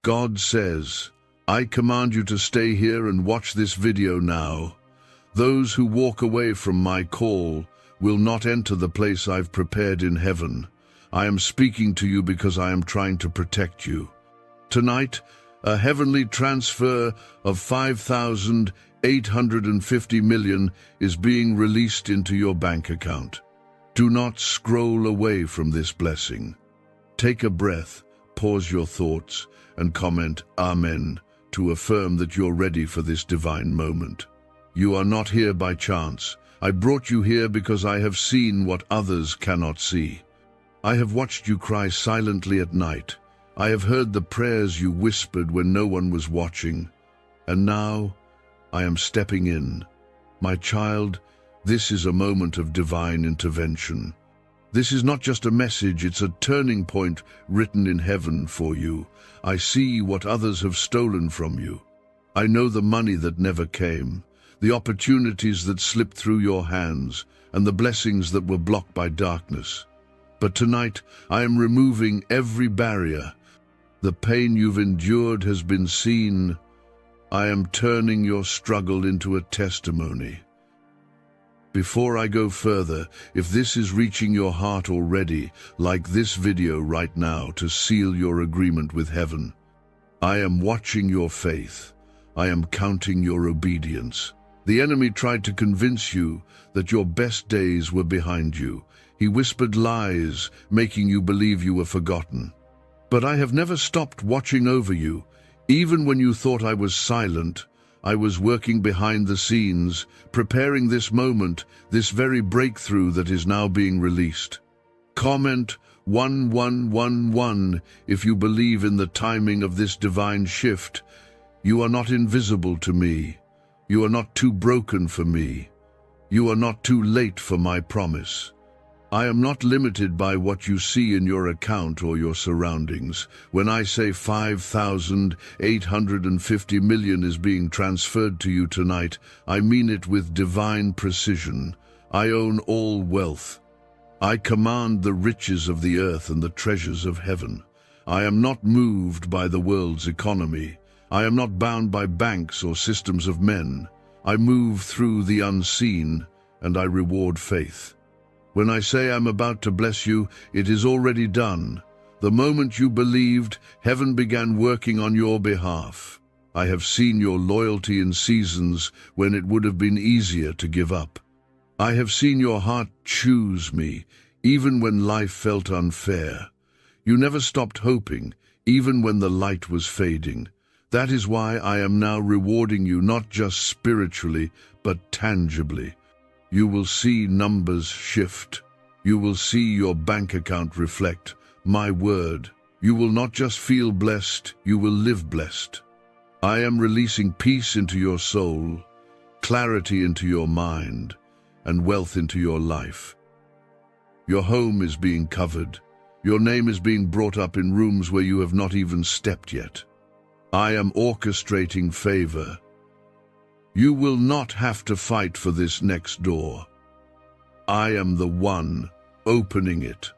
God says, I command you to stay here and watch this video now. Those who walk away from my call will not enter the place I've prepared in heaven. I am speaking to you because I am trying to protect you. Tonight, a heavenly transfer of 5,850 million is being released into your bank account. Do not scroll away from this blessing. Take a breath, pause your thoughts, and comment Amen to affirm that you're ready for this divine moment. You are not here by chance. I brought you here because I have seen what others cannot see. I have watched you cry silently at night. I have heard the prayers you whispered when no one was watching. And now, I am stepping in. My child, this is a moment of divine intervention. This is not just a message, it's a turning point written in heaven for you. I see what others have stolen from you. I know the money that never came, the opportunities that slipped through your hands, and the blessings that were blocked by darkness. But tonight, I am removing every barrier. The pain you've endured has been seen. I am turning your struggle into a testimony. Before I go further, if this is reaching your heart already, like this video right now to seal your agreement with heaven. I am watching your faith. I am counting your obedience. The enemy tried to convince you that your best days were behind you. He whispered lies, making you believe you were forgotten. But I have never stopped watching over you. Even when you thought I was silent, I was working behind the scenes, preparing this moment, this very breakthrough that is now being released. Comment 1111 if you believe in the timing of this divine shift. You are not invisible to me. You are not too broken for me. You are not too late for my promise. I am not limited by what you see in your account or your surroundings. When I say 5,850 million is being transferred to you tonight, I mean it with divine precision. I own all wealth. I command the riches of the earth and the treasures of heaven. I am not moved by the world's economy. I am not bound by banks or systems of men. I move through the unseen, and I reward faith. When I say I'm about to bless you, it is already done. The moment you believed, heaven began working on your behalf. I have seen your loyalty in seasons when it would have been easier to give up. I have seen your heart choose me, even when life felt unfair. You never stopped hoping, even when the light was fading. That is why I am now rewarding you not just spiritually, but tangibly. You will see numbers shift. You will see your bank account reflect my word. You will not just feel blessed, you will live blessed. I am releasing peace into your soul, clarity into your mind, and wealth into your life. Your home is being covered. Your name is being brought up in rooms where you have not even stepped yet. I am orchestrating favor. You will not have to fight for this next door. I am the one opening it.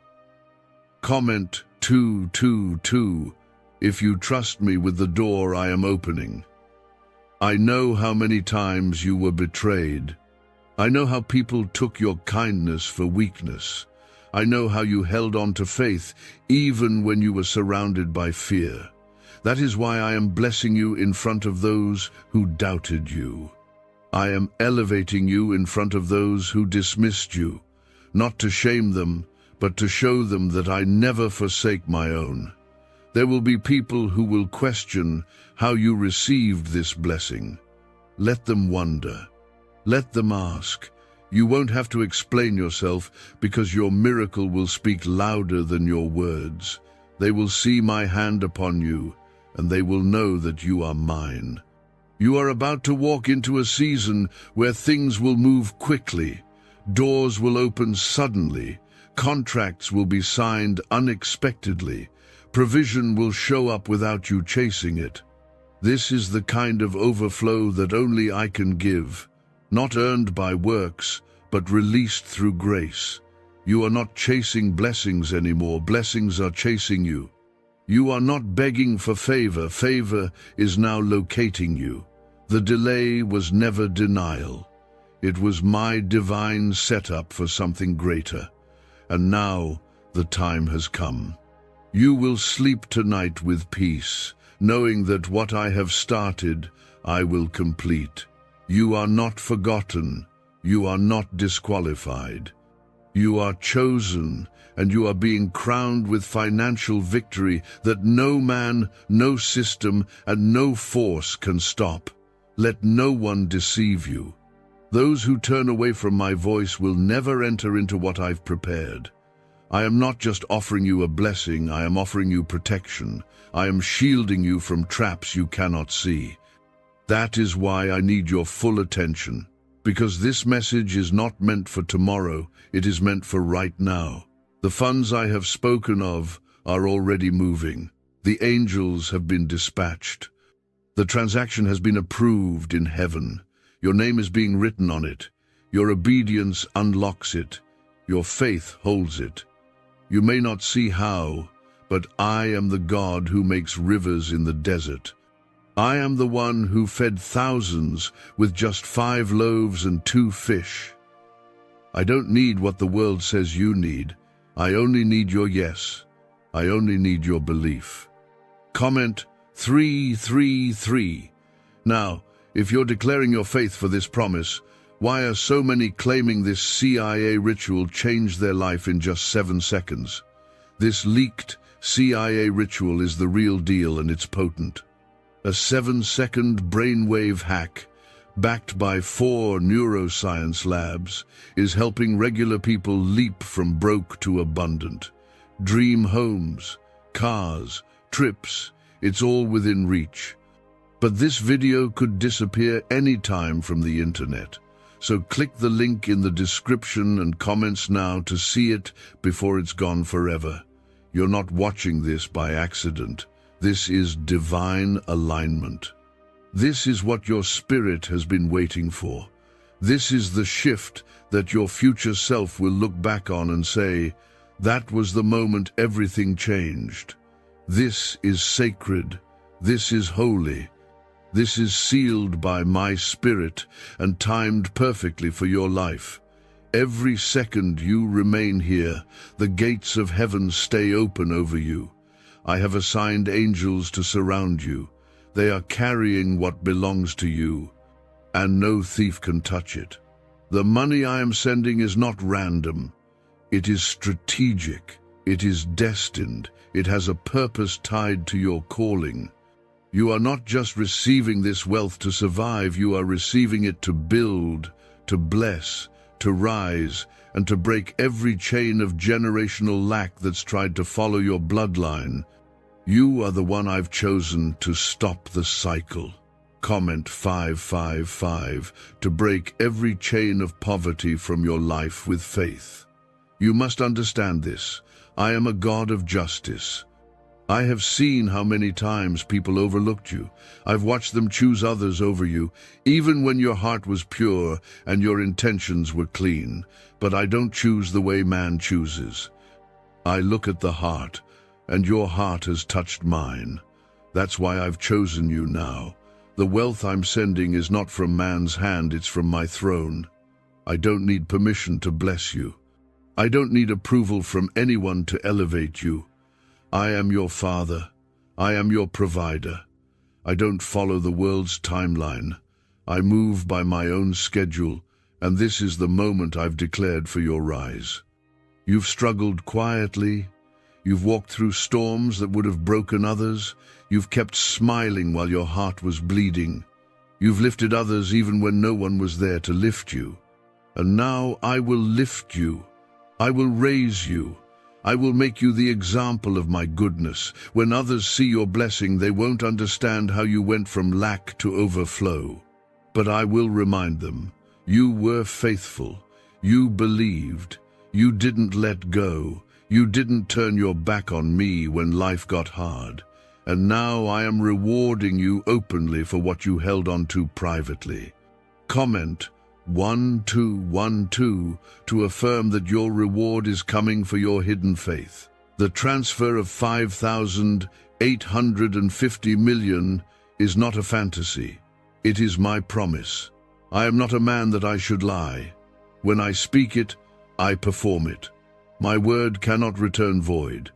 Comment 222 if you trust me with the door I am opening. I know how many times you were betrayed. I know how people took your kindness for weakness. I know how you held on to faith even when you were surrounded by fear. That is why I am blessing you in front of those who doubted you. I am elevating you in front of those who dismissed you, not to shame them, but to show them that I never forsake my own. There will be people who will question how you received this blessing. Let them wonder. Let them ask. You won't have to explain yourself because your miracle will speak louder than your words. They will see my hand upon you, and they will know that you are mine. You are about to walk into a season where things will move quickly. Doors will open suddenly. Contracts will be signed unexpectedly. Provision will show up without you chasing it. This is the kind of overflow that only I can give, not earned by works, but released through grace. You are not chasing blessings anymore. Blessings are chasing you. You are not begging for favor. Favor is now locating you. The delay was never denial. It was my divine setup for something greater. And now the time has come. You will sleep tonight with peace, knowing that what I have started, I will complete. You are not forgotten. You are not disqualified. You are chosen, and you are being crowned with financial victory that no man, no system, and no force can stop. Let no one deceive you. Those who turn away from my voice will never enter into what I've prepared. I am not just offering you a blessing, I am offering you protection. I am shielding you from traps you cannot see. That is why I need your full attention, because this message is not meant for tomorrow, it is meant for right now. The funds I have spoken of are already moving. The angels have been dispatched. The transaction has been approved in heaven. Your name is being written on it. Your obedience unlocks it. Your faith holds it. You may not see how, but I am the God who makes rivers in the desert. I am the one who fed thousands with just 5 loaves and 2 fish. I don't need what the world says you need. I only need your yes. I only need your belief. Comment 333. Now, if you're declaring your faith for this promise, why are so many claiming this CIA ritual changed their life in just 7 seconds? This leaked CIA ritual is the real deal, and it's potent. A 7-second brainwave hack, backed by 4 neuroscience labs, is helping regular people leap from broke to abundant. Dream homes, cars, trips, it's all within reach. But this video could disappear any time from the internet. So click the link in the description and comments now to see it before it's gone forever. You're not watching this by accident. This is divine alignment. This is what your spirit has been waiting for. This is the shift that your future self will look back on and say, that was the moment everything changed. This is sacred. This is holy. This is sealed by my spirit and timed perfectly for your life. Every second you remain here, the gates of heaven stay open over you. I have assigned angels to surround you. They are carrying what belongs to you, and no thief can touch it. The money I am sending is not random. It is strategic. It is destined. It has a purpose tied to your calling. You are not just receiving this wealth to survive, you are receiving it to build, to bless, to rise, and to break every chain of generational lack that's tried to follow your bloodline. You are the one I've chosen to stop the cycle. Comment 555 to break every chain of poverty from your life with faith. You must understand this. I am a God of justice. I have seen how many times people overlooked you. I've watched them choose others over you, even when your heart was pure and your intentions were clean. But I don't choose the way man chooses. I look at the heart, and your heart has touched mine. That's why I've chosen you now. The wealth I'm sending is not from man's hand, it's from my throne. I don't need permission to bless you. I don't need approval from anyone to elevate you. I am your father. I am your provider. I don't follow the world's timeline. I move by my own schedule, and this is the moment I've declared for your rise. You've struggled quietly. You've walked through storms that would have broken others. You've kept smiling while your heart was bleeding. You've lifted others even when no one was there to lift you. And now I will lift you. I will raise you. I will make you the example of my goodness. When others see your blessing, they won't understand how you went from lack to overflow. But I will remind them, you were faithful. You believed. You didn't let go. You didn't turn your back on me when life got hard. And now I am rewarding you openly for what you held on to privately. Comment 1212 to affirm that your reward is coming for your hidden faith. The transfer of 5,000 850 million is not a fantasy. It is my promise. I am not a man that I should lie. When I speak it, I perform it. My word cannot return void.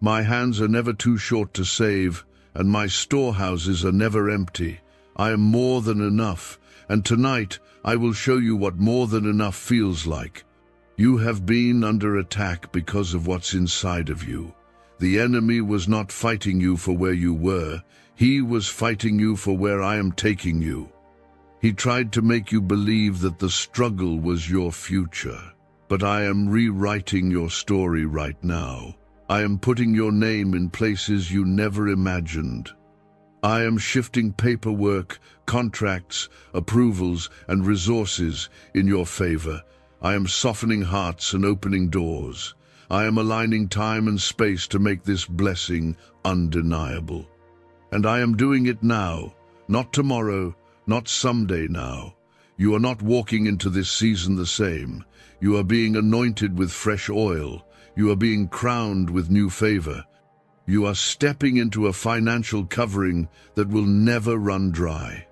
My hands are never too short to save, and my storehouses are never empty. I am more than enough, and tonight I will show you what more than enough feels like. You have been under attack because of what's inside of you. The enemy was not fighting you for where you were. He was fighting you for where I am taking you. He tried to make you believe that the struggle was your future. But I am rewriting your story right now. I am putting your name in places you never imagined. I am shifting paperwork, contracts, approvals, and resources in your favor. I am softening hearts and opening doors. I am aligning time and space to make this blessing undeniable. And I am doing it now, not tomorrow, not someday now. You are not walking into this season the same. You are being anointed with fresh oil. You are being crowned with new favor. You are stepping into a financial covering that will never run dry.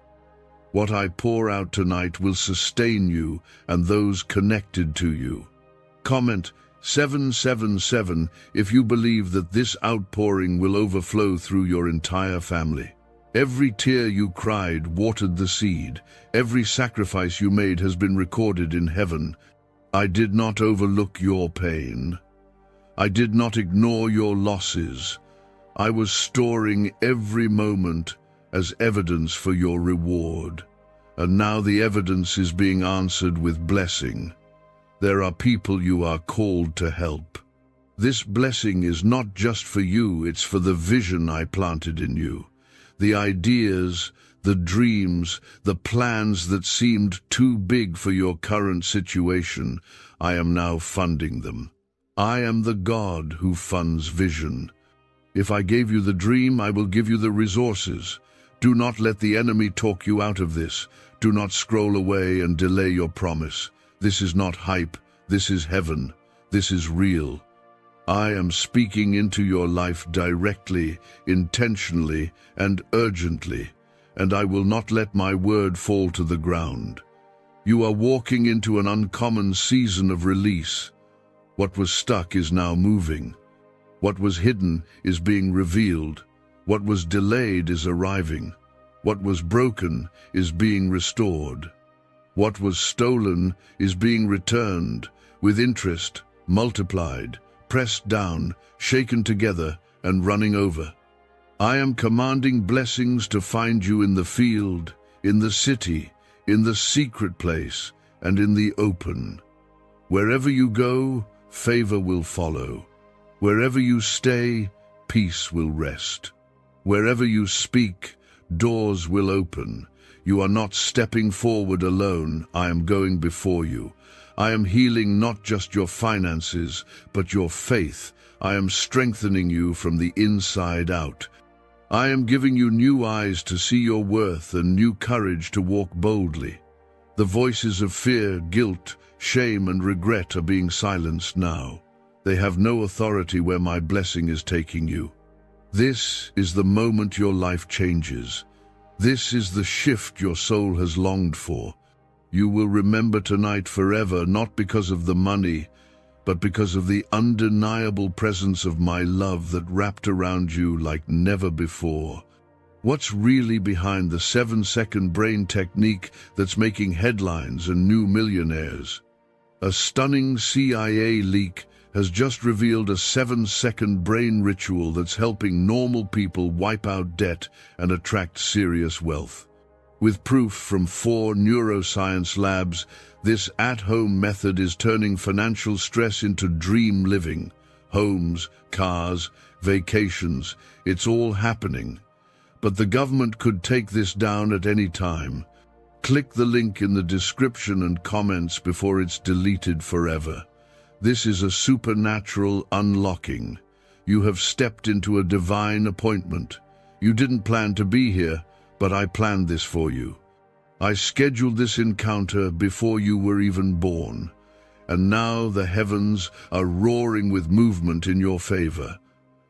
What I pour out tonight will sustain you and those connected to you. Comment 777 if you believe that this outpouring will overflow through your entire family. Every tear you cried watered the seed. Every sacrifice you made has been recorded in heaven. I did not overlook your pain. I did not ignore your losses. I was storing every moment as evidence for your reward. And now the evidence is being answered with blessing. There are people you are called to help. This blessing is not just for you, it's for the vision I planted in you. The ideas, the dreams, the plans that seemed too big for your current situation, I am now funding them. I am the God who funds vision. If I gave you the dream, I will give you the resources. Do not let the enemy talk you out of this. Do not scroll away and delay your promise. This is not hype. This is heaven. This is real. I am speaking into your life directly, intentionally, and urgently, and I will not let my word fall to the ground. You are walking into an uncommon season of release. What was stuck is now moving. What was hidden is being revealed. What was delayed is arriving. What was broken is being restored. What was stolen is being returned, with interest, multiplied, pressed down, shaken together, and running over. I am commanding blessings to find you in the field, in the city, in the secret place, and in the open. Wherever you go, favor will follow. Wherever you stay, peace will rest. Wherever you speak, doors will open. You are not stepping forward alone. I am going before you. I am healing not just your finances, but your faith. I am strengthening you from the inside out. I am giving you new eyes to see your worth and new courage to walk boldly. The voices of fear, guilt, shame, and regret are being silenced now. They have no authority where my blessing is taking you. This is the moment your life changes. This is the shift your soul has longed for. You will remember tonight forever, not because of the money, but because of the undeniable presence of my love that wrapped around you like never before. What's really behind the 7-second brain technique that's making headlines and new millionaires? A stunning CIA leak has just revealed a 7-second brain ritual that's helping normal people wipe out debt and attract serious wealth. With proof from 4 neuroscience labs, this at-home method is turning financial stress into dream living. Homes, cars, vacations, it's all happening. But the government could take this down at any time. Click the link in the description and comments before it's deleted forever. This is a supernatural unlocking. You have stepped into a divine appointment. You didn't plan to be here, but I planned this for you. I scheduled this encounter before you were even born, and now the heavens are roaring with movement in your favor.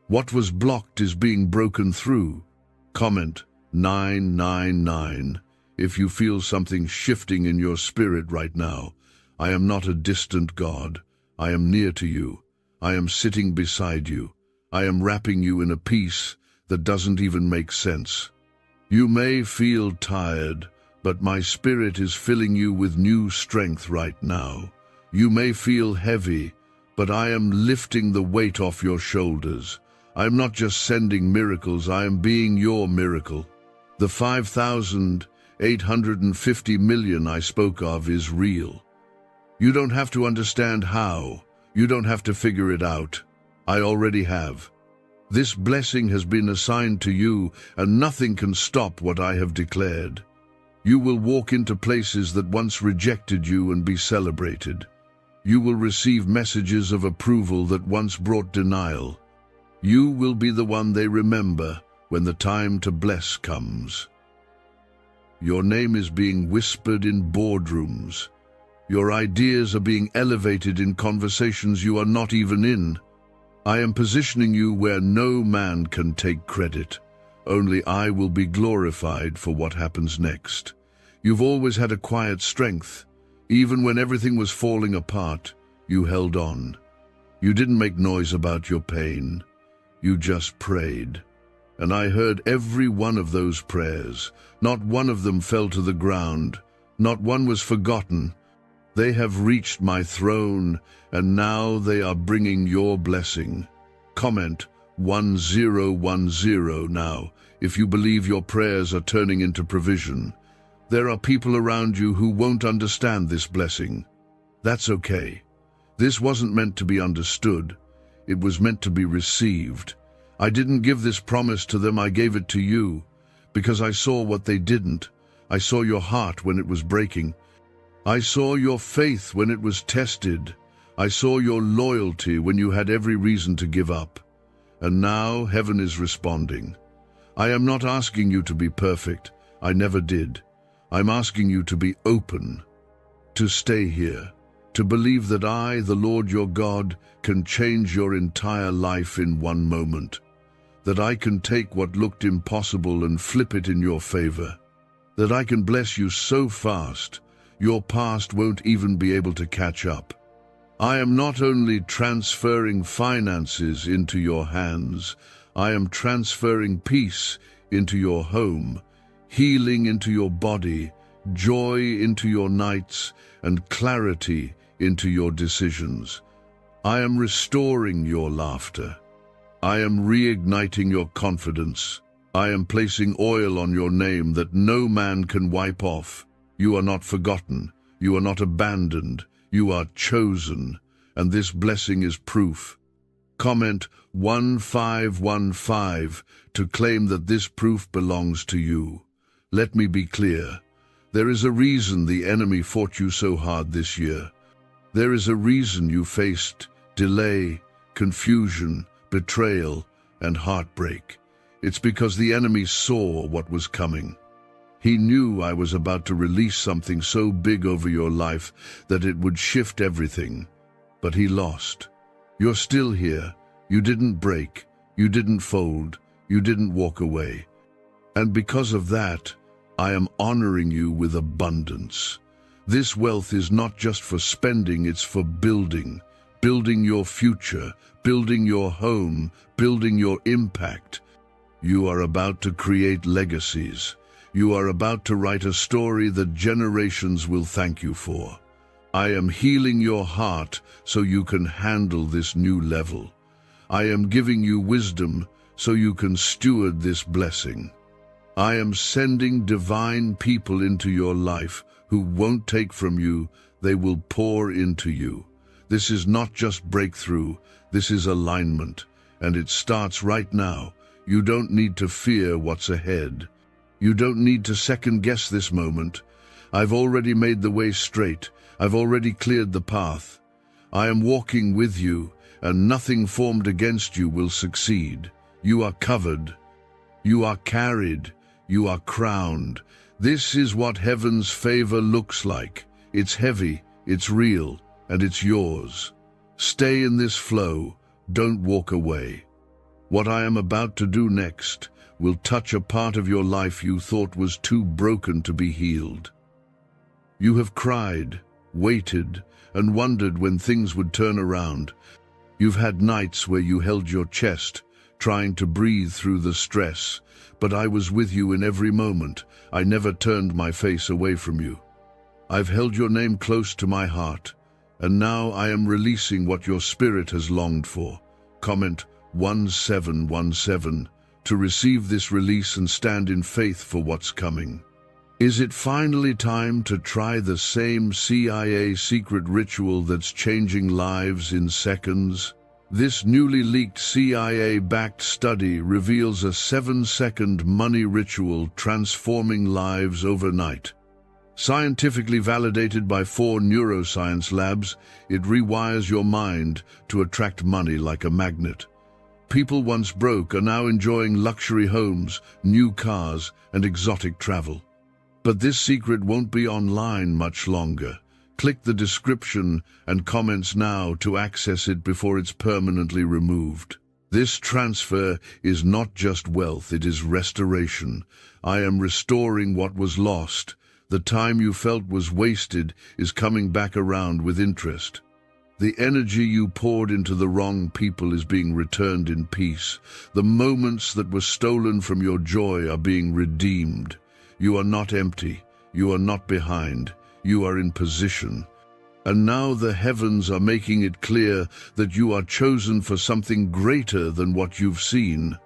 What was blocked is being broken through. Comment 999 if you feel something shifting in your spirit right now. I am not a distant God. I am near to you. I am sitting beside you. I am wrapping you in a peace that doesn't even make sense. You may feel tired, but my spirit is filling you with new strength right now. You may feel heavy, but I am lifting the weight off your shoulders. I am not just sending miracles, I am being your miracle. The 5,850 million I spoke of is real. You don't have to understand how. You don't have to figure it out. I already have. This blessing has been assigned to you, and nothing can stop what I have declared. You will walk into places that once rejected you and be celebrated. You will receive messages of approval that once brought denial. You will be the one they remember when the time to bless comes. Your name is being whispered in boardrooms. Your ideas are being elevated in conversations you are not even in. I am positioning you where no man can take credit. Only I will be glorified for what happens next. You've always had a quiet strength. Even when everything was falling apart, you held on. You didn't make noise about your pain. You just prayed. And I heard every one of those prayers. Not one of them fell to the ground. Not one was forgotten. They have reached my throne, and now they are bringing your blessing. Comment 1010 now if you believe your prayers are turning into provision. There are people around you who won't understand this blessing. That's okay. This wasn't meant to be understood. It was meant to be received. I didn't give this promise to them, I gave it to you, because I saw what they didn't. I saw your heart when it was breaking. I saw your faith when it was tested. I saw your loyalty when you had every reason to give up. And now heaven is responding. I am not asking you to be perfect. I never did. I'm asking you to be open, to stay here, to believe that I, the Lord your God, can change your entire life in one moment, that I can take what looked impossible and flip it in your favor, that I can bless you so fast, your past won't even be able to catch up. I am not only transferring finances into your hands, I am transferring peace into your home, healing into your body, joy into your nights, and clarity into your decisions. I am restoring your laughter. I am reigniting your confidence. I am placing oil on your name that no man can wipe off. You are not forgotten. You are not abandoned. You are chosen. And this blessing is proof. Comment 1515 to claim that this proof belongs to you. Let me be clear. There is a reason the enemy fought you so hard this year. There is a reason you faced delay, confusion, betrayal, and heartbreak. It's because the enemy saw what was coming. He knew I was about to release something so big over your life that it would shift everything. But he lost. You're still here. You didn't break. You didn't fold. You didn't walk away. And because of that, I am honoring you with abundance. This wealth is not just for spending, it's for building. Building your future, building your home, building your impact. You are about to create legacies. You are about to write a story that generations will thank you for. I am healing your heart so you can handle this new level. I am giving you wisdom so you can steward this blessing. I am sending divine people into your life who won't take from you, they will pour into you. This is not just breakthrough, this is alignment, and it starts right now. You don't need to fear what's ahead. You don't need to second-guess this moment. I've already made the way straight. I've already cleared the path. I am walking with you, and nothing formed against you will succeed. You are covered. You are carried. You are crowned. This is what heaven's favor looks like. It's heavy, it's real, and it's yours. Stay in this flow. Don't walk away. What I am about to do next will touch a part of your life you thought was too broken to be healed. You have cried, waited, and wondered when things would turn around. You've had nights where you held your chest, trying to breathe through the stress, but I was with you in every moment. I never turned my face away from you. I've held your name close to my heart, and now I am releasing what your spirit has longed for. Comment 1717 to receive this release and stand in faith for what's coming. Is it finally time to try the same CIA secret ritual that's changing lives in seconds? This newly leaked CIA-backed study reveals a 7-second money ritual transforming lives overnight. Scientifically validated by 4 neuroscience labs, it rewires your mind to attract money like a magnet. People once broke are now enjoying luxury homes, new cars, and exotic travel. But this secret won't be online much longer. Click the description and comments now to access it before it's permanently removed. This transfer is not just wealth, it is restoration. I am restoring what was lost. The time you felt was wasted is coming back around with interest. The energy you poured into the wrong people is being returned in peace. The moments that were stolen from your joy are being redeemed. You are not empty. You are not behind. You are in position. And now the heavens are making it clear that you are chosen for something greater than what you've seen.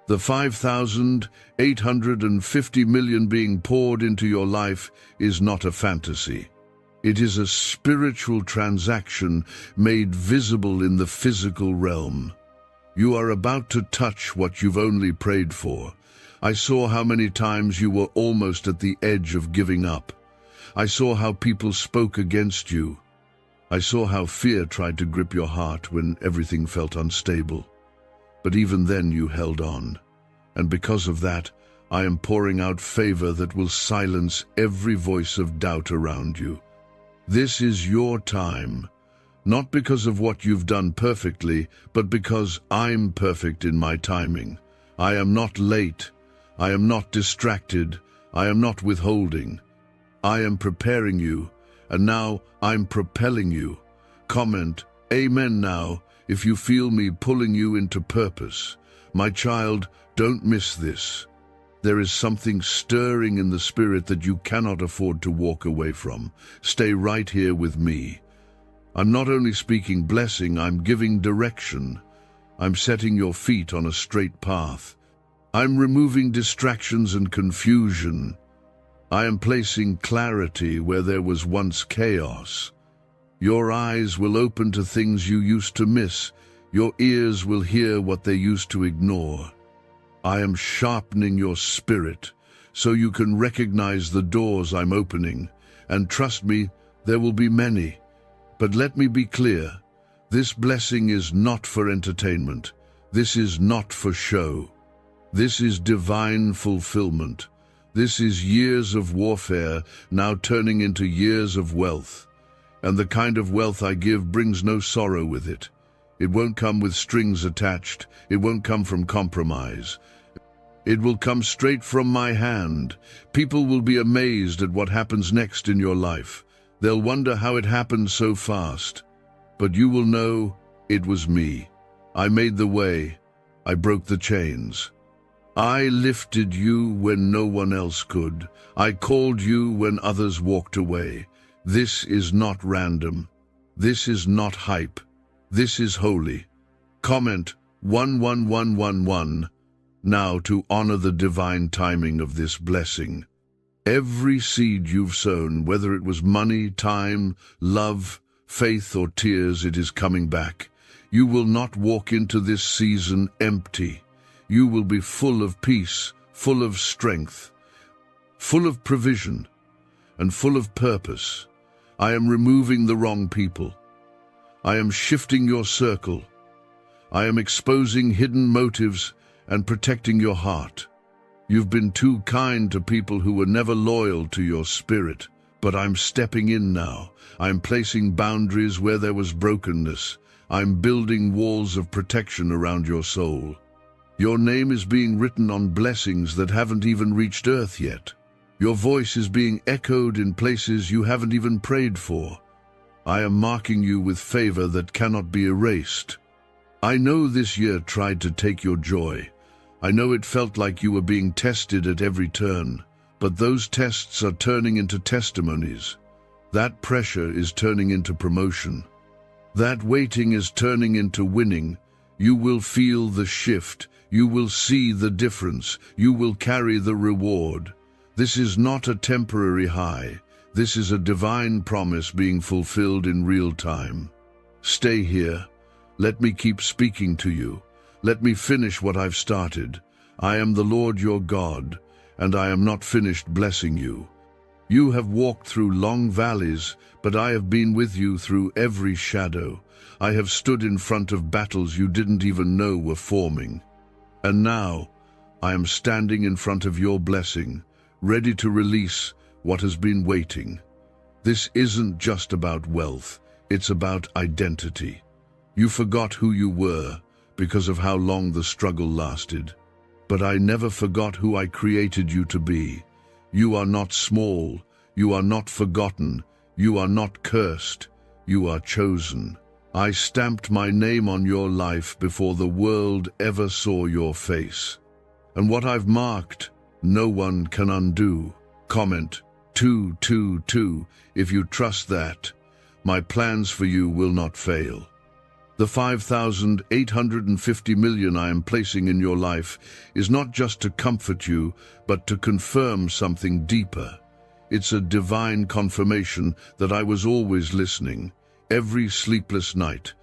The 5,850 million being poured into your life is not a fantasy. It is a spiritual transaction made visible in the physical realm. You are about to touch what you've only prayed for. I saw how many times you were almost at the edge of giving up. I saw how people spoke against you. I saw how fear tried to grip your heart when everything felt unstable. But even then you held on. And because of that, I am pouring out favor that will silence every voice of doubt around you. This is your time, not because of what you've done perfectly, but because I'm perfect in my timing. I am not late. I am not distracted. I am not withholding. I am preparing you, and now I'm propelling you. Comment, Amen now, if you feel me pulling you into purpose. My child, don't miss this. There is something stirring in the spirit that you cannot afford to walk away from. Stay right here with me. I'm not only speaking blessing, I'm giving direction. I'm setting your feet on a straight path. I'm removing distractions and confusion. I am placing clarity where there was once chaos. Your eyes will open to things you used to miss. Your ears will hear what they used to ignore. I am sharpening your spirit so you can recognize the doors I'm opening. And trust me, there will be many. But let me be clear, this blessing is not for entertainment. This is not for show. This is divine fulfillment. This is years of warfare now turning into years of wealth. And the kind of wealth I give brings no sorrow with it. It won't come with strings attached. It won't come from compromise. It will come straight from my hand. People will be amazed at what happens next in your life. They'll wonder how it happened so fast. But you will know it was me. I made the way. I broke the chains. I lifted you when no one else could. I called you when others walked away. This is not random. This is not hype. This is holy. Comment 11111 now to honor the divine timing of this blessing. Every seed you've sown, whether it was money, time, love, faith, or tears, it is coming back. You will not walk into this season empty. You will be full of peace, full of strength, full of provision, and full of purpose. I am removing the wrong people. I am shifting your circle. I am exposing hidden motives and protecting your heart. You've been too kind to people who were never loyal to your spirit, but I'm stepping in now. I'm placing boundaries where there was brokenness. I'm building walls of protection around your soul. Your name is being written on blessings that haven't even reached earth yet. Your voice is being echoed in places you haven't even prayed for. I am marking you with favor that cannot be erased. I know this year tried to take your joy. I know it felt like you were being tested at every turn, but those tests are turning into testimonies. That pressure is turning into promotion. That waiting is turning into winning. You will feel the shift. You will see the difference. You will carry the reward. This is not a temporary high. This is a divine promise being fulfilled in real time. Stay here. Let me keep speaking to you. Let me finish what I've started. I am the Lord your God, and I am not finished blessing you. You have walked through long valleys, but I have been with you through every shadow. I have stood in front of battles you didn't even know were forming. And now, I am standing in front of your blessing, ready to release what has been waiting. This isn't just about wealth, it's about identity. You forgot who you were because of how long the struggle lasted. But I never forgot who I created you to be. You are not small, you are not forgotten, you are not cursed, you are chosen. I stamped my name on your life before the world ever saw your face. And what I've marked, no one can undo. Comment 222 if you trust that. My plans for you will not fail. The 5,850 million I am placing in your life is not just to comfort you, but to confirm something deeper. It's a divine confirmation that I was always listening. Every sleepless night,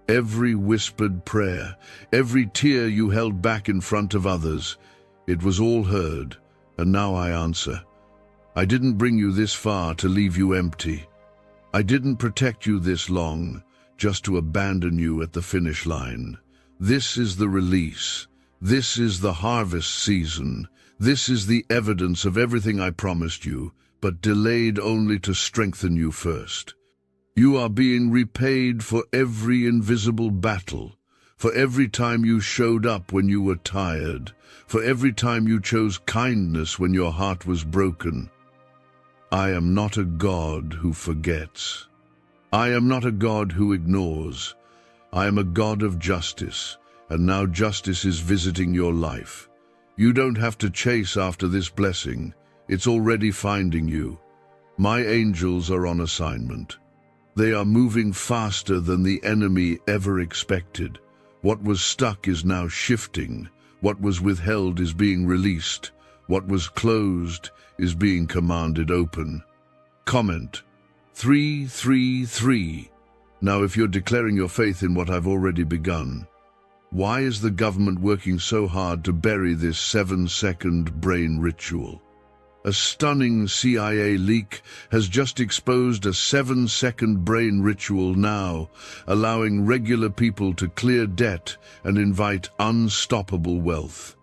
every whispered prayer, every tear you held back in front of others, it was all heard, and now I answer. I didn't bring you this far to leave you empty. I didn't protect you this long, just to abandon you at the finish line. This is the release. This is the harvest season. This is the evidence of everything I promised you, but delayed only to strengthen you first. You are being repaid for every invisible battle, for every time you showed up when you were tired, for every time you chose kindness when your heart was broken. I am not a God who forgets. I am not a God who ignores. I am a God of justice, and now justice is visiting your life. You don't have to chase after this blessing. It's already finding you. My angels are on assignment. They are moving faster than the enemy ever expected. What was stuck is now shifting. What was withheld is being released. What was closed is being commanded open. Comment 333. Now, if you're declaring your faith in what I've already begun, why is the government working so hard to bury this 7-second brain ritual? A stunning CIA leak has just exposed a 7-second brain ritual now, allowing regular people to clear debt and invite unstoppable wealth.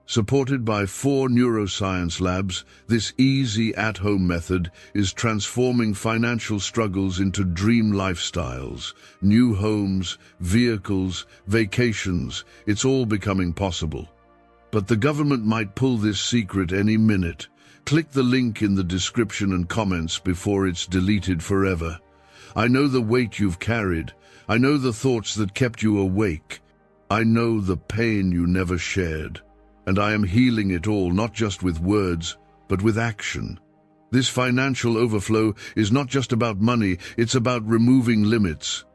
Supported by 4 neuroscience labs, this easy at-home method is transforming financial struggles into dream lifestyles, new homes, vehicles, vacations. It's all becoming possible. But the government might pull this secret any minute. Click the link in the description and comments before it's deleted forever. I know the weight you've carried. I know the thoughts that kept you awake. I know the pain you never shared. And I am healing it all, not just with words, but with action. This financial overflow is not just about money, it's about removing limits,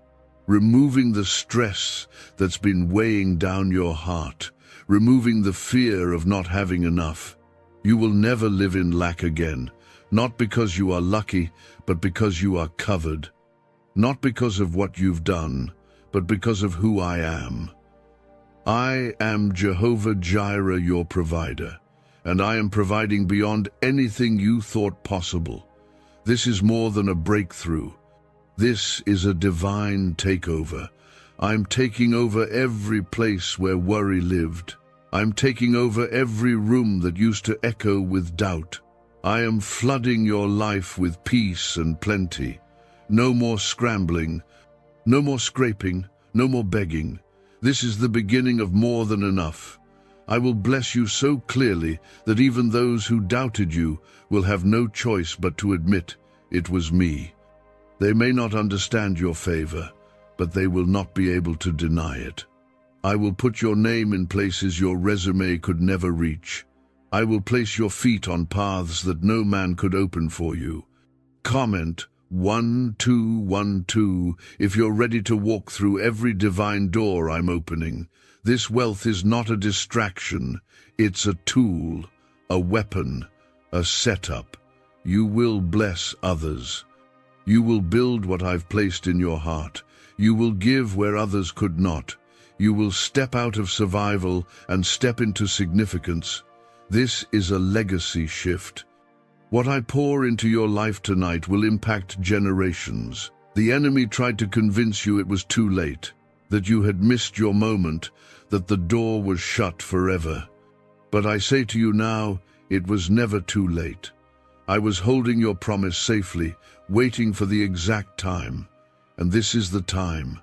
removing the stress that's been weighing down your heart, removing the fear of not having enough. You will never live in lack again, not because you are lucky, but because you are covered. Not because of what you've done, but because of who I am. I am Jehovah Jireh, your provider, and I am providing beyond anything you thought possible. This is more than a breakthrough. This is a divine takeover. I'm taking over every place where worry lived. I'm taking over every room that used to echo with doubt. I am flooding your life with peace and plenty. No more scrambling, no more scraping, no more begging. This is the beginning of more than enough. I will bless you so clearly that even those who doubted you will have no choice but to admit it was me. They may not understand your favor, but they will not be able to deny it. I will put your name in places your resume could never reach. I will place your feet on paths that no man could open for you. Comment 1212 if you're ready to walk through every divine door I'm opening. This wealth is not a distraction. It's a tool, a weapon, a setup. You will bless others. You will build what I've placed in your heart. You will give where others could not. You will step out of survival and step into significance. This is a legacy shift. What I pour into your life tonight will impact generations. The enemy tried to convince you it was too late, that you had missed your moment, that the door was shut forever. But I say to you now, it was never too late. I was holding your promise safely, waiting for the exact time. And this is the time.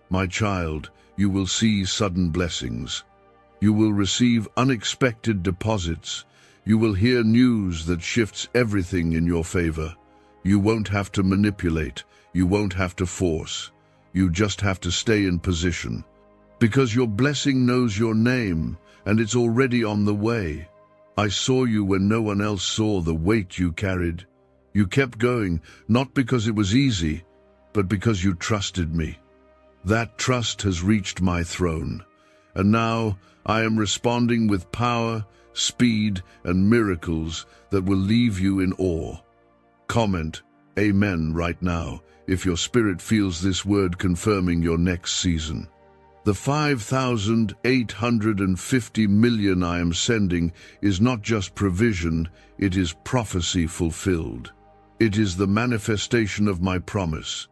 My child, you will see sudden blessings. You will receive unexpected deposits. You will hear news that shifts everything in your favor. You won't have to manipulate. You won't have to force. You just have to stay in position. Because your blessing knows your name, and it's already on the way. I saw you when no one else saw the weight you carried. You kept going, not because it was easy, but because you trusted me. That trust has reached my throne, and now I am responding with power, speed, and miracles that will leave you in awe. Comment Amen right now if your spirit feels this word confirming your next season. The 5,850 million I am sending is not just provision, it is prophecy fulfilled. It is the manifestation of my promise.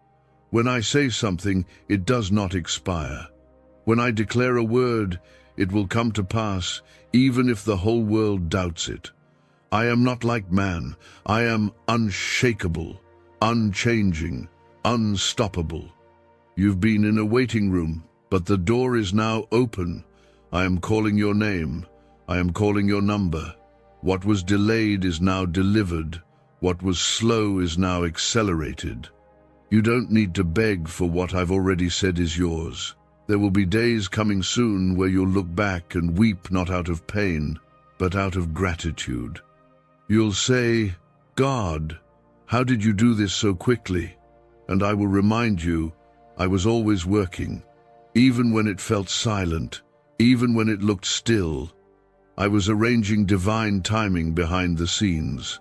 When I say something, it does not expire. When I declare a word, it will come to pass, even if the whole world doubts it. I am not like man. I am unshakable, unchanging, unstoppable. You've been in a waiting room, but the door is now open. I am calling your name. I am calling your number. What was delayed is now delivered. What was slow is now accelerated. You don't need to beg for what I've already said is yours. There will be days coming soon where you'll look back and weep not out of pain, but out of gratitude. You'll say, God, how did you do this so quickly? And I will remind you, I was always working. Even when it felt silent, even when it looked still, I was arranging divine timing behind the scenes.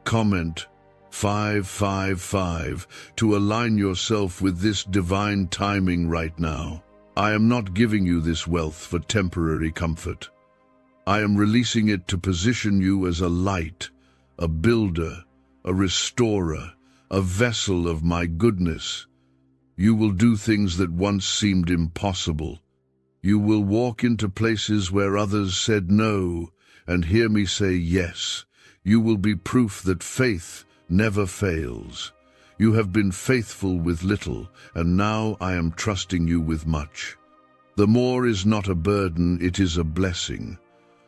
Comment 555 to align yourself with this divine timing right now. I am not giving you this wealth for temporary comfort. I am releasing it to position you as a light, a builder, a restorer, a vessel of my goodness. You will do things that once seemed impossible. You will walk into places where others said no and hear me say yes. You will be proof that faith never fails. You have been faithful with little, and now I am trusting you with much. The more is not a burden, it is a blessing.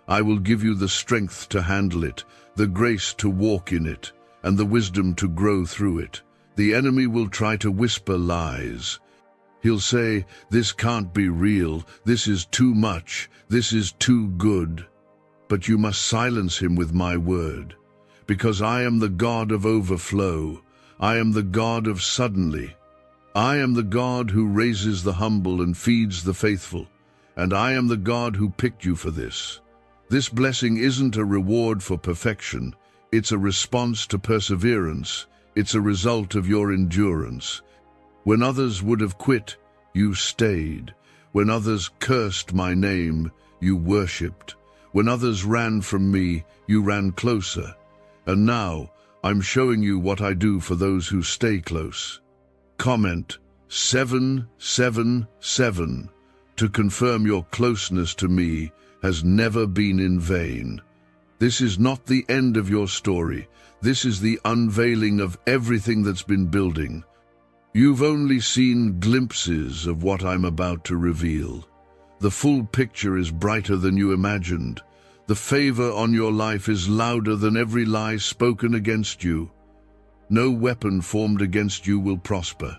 I will give you the strength to handle it, the grace to walk in it, and the wisdom to grow through it. The enemy will try to whisper lies. He'll say, this can't be real, this is too much, this is too good. But you must silence him with my word, because I am the God of overflow. I am the God of suddenly. I am the God who raises the humble and feeds the faithful, and I am the God who picked you for this. This blessing isn't a reward for perfection, it's a response to perseverance, it's a result of your endurance. When others would have quit, you stayed. When others cursed my name, you worshipped. When others ran from me, you ran closer. And now, I'm showing you what I do for those who stay close. Comment 777 to confirm your closeness to me has never been in vain. This is not the end of your story. This is the unveiling of everything that's been building. You've only seen glimpses of what I'm about to reveal. The full picture is brighter than you imagined. The favor on your life is louder than every lie spoken against you. No weapon formed against you will prosper.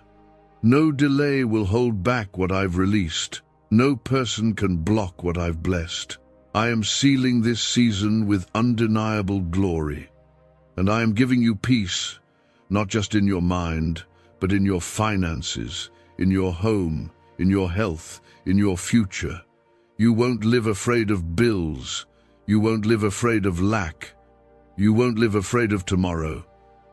No delay will hold back what I've released. No person can block what I've blessed. I am sealing this season with undeniable glory. And I am giving you peace, not just in your mind, but in your finances, in your home, in your health, in your future. You won't live afraid of bills. You won't live afraid of lack. You won't live afraid of tomorrow.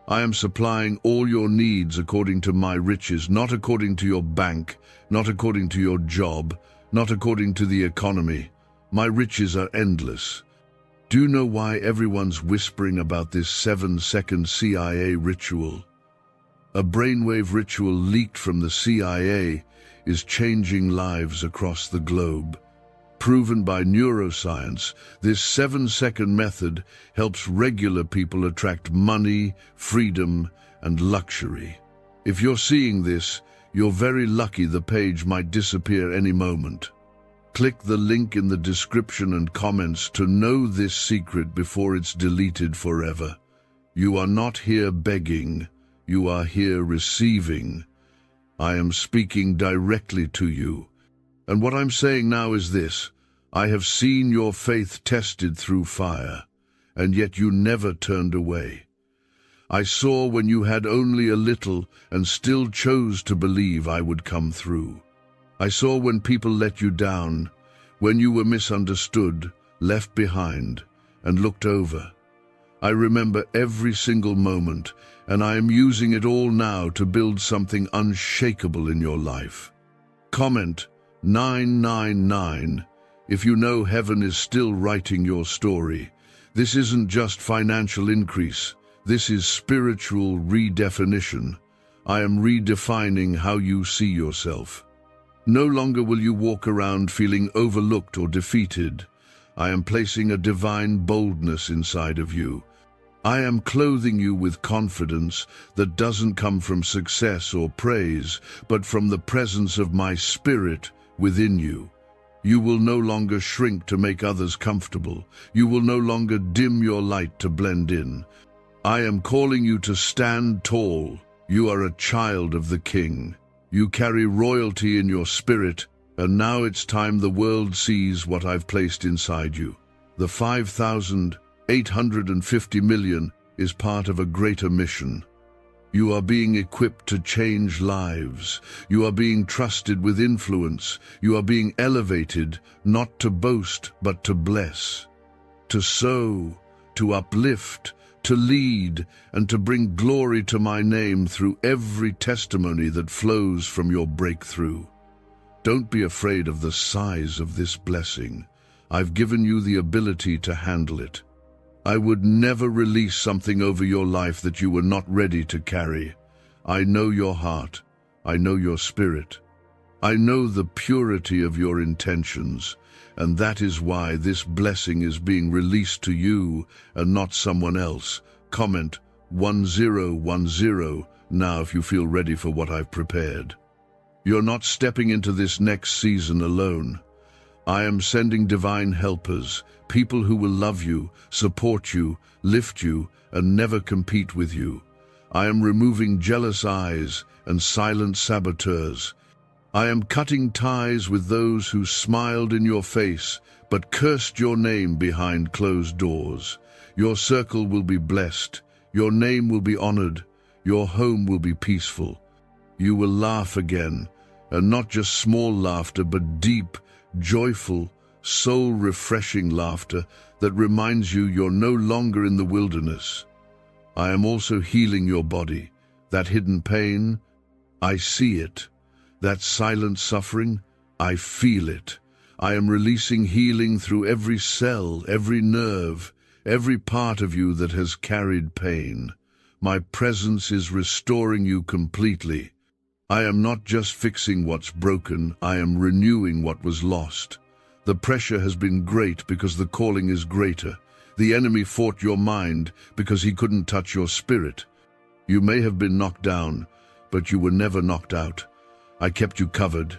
I am supplying all your needs according to my riches, not according to your bank, not according to your job, not according to the economy. My riches are endless. Do you know why everyone's whispering about this 7-second CIA ritual? A brainwave ritual leaked from the CIA is changing lives across the globe. Proven by neuroscience, this 7-second method helps regular people attract money, freedom, and luxury. If you're seeing this, you're very lucky. The page might disappear any moment. Click the link in the description and comments to know this secret before it's deleted forever. You are not here begging, you are here receiving. I am speaking directly to you. And what I'm saying now is this: I have seen your faith tested through fire, and yet you never turned away. I saw when you had only a little and still chose to believe I would come through. I saw when people let you down, when you were misunderstood, left behind, and looked over. I remember every single moment, and I am using it all now to build something unshakable in your life. Comment 999 if you know heaven is still writing your story. This isn't just financial increase. This is spiritual redefinition. I am redefining how you see yourself. No longer will you walk around feeling overlooked or defeated. I am placing a divine boldness inside of you. I am clothing you with confidence that doesn't come from success or praise, but from the presence of my spirit within you. You will no longer shrink to make others comfortable. You will no longer dim your light to blend in. I am calling you to stand tall. You are a child of the King. You carry royalty in your spirit, and now it's time the world sees what I've placed inside you. The 5,850 million is part of a greater mission. You are being equipped to change lives. You are being trusted with influence. You are being elevated, not to boast, but to bless, to sow, to uplift, to lead, and to bring glory to my name through every testimony that flows from your breakthrough. Don't be afraid of the size of this blessing. I've given you the ability to handle it. I would never release something over your life that you were not ready to carry. I know your heart. I know your spirit. I know the purity of your intentions, and that is why this blessing is being released to you and not someone else. Comment 1010 now if you feel ready for what I've prepared. You're not stepping into this next season alone. I am sending divine helpers, people who will love you, support you, lift you, and never compete with you. I am removing jealous eyes and silent saboteurs. I am cutting ties with those who smiled in your face but cursed your name behind closed doors. Your circle will be blessed. Your name will be honored. Your home will be peaceful. You will laugh again, and not just small laughter, but deep, joyful, soul-refreshing laughter that reminds you you're no longer in the wilderness. I am also healing your body. That hidden pain, I see it. That silent suffering, I feel it. I am releasing healing through every cell, every nerve, every part of you that has carried pain. My presence is restoring you completely. I am not just fixing what's broken, I am renewing what was lost. The pressure has been great because the calling is greater. The enemy fought your mind because he couldn't touch your spirit. You may have been knocked down, but you were never knocked out. I kept you covered.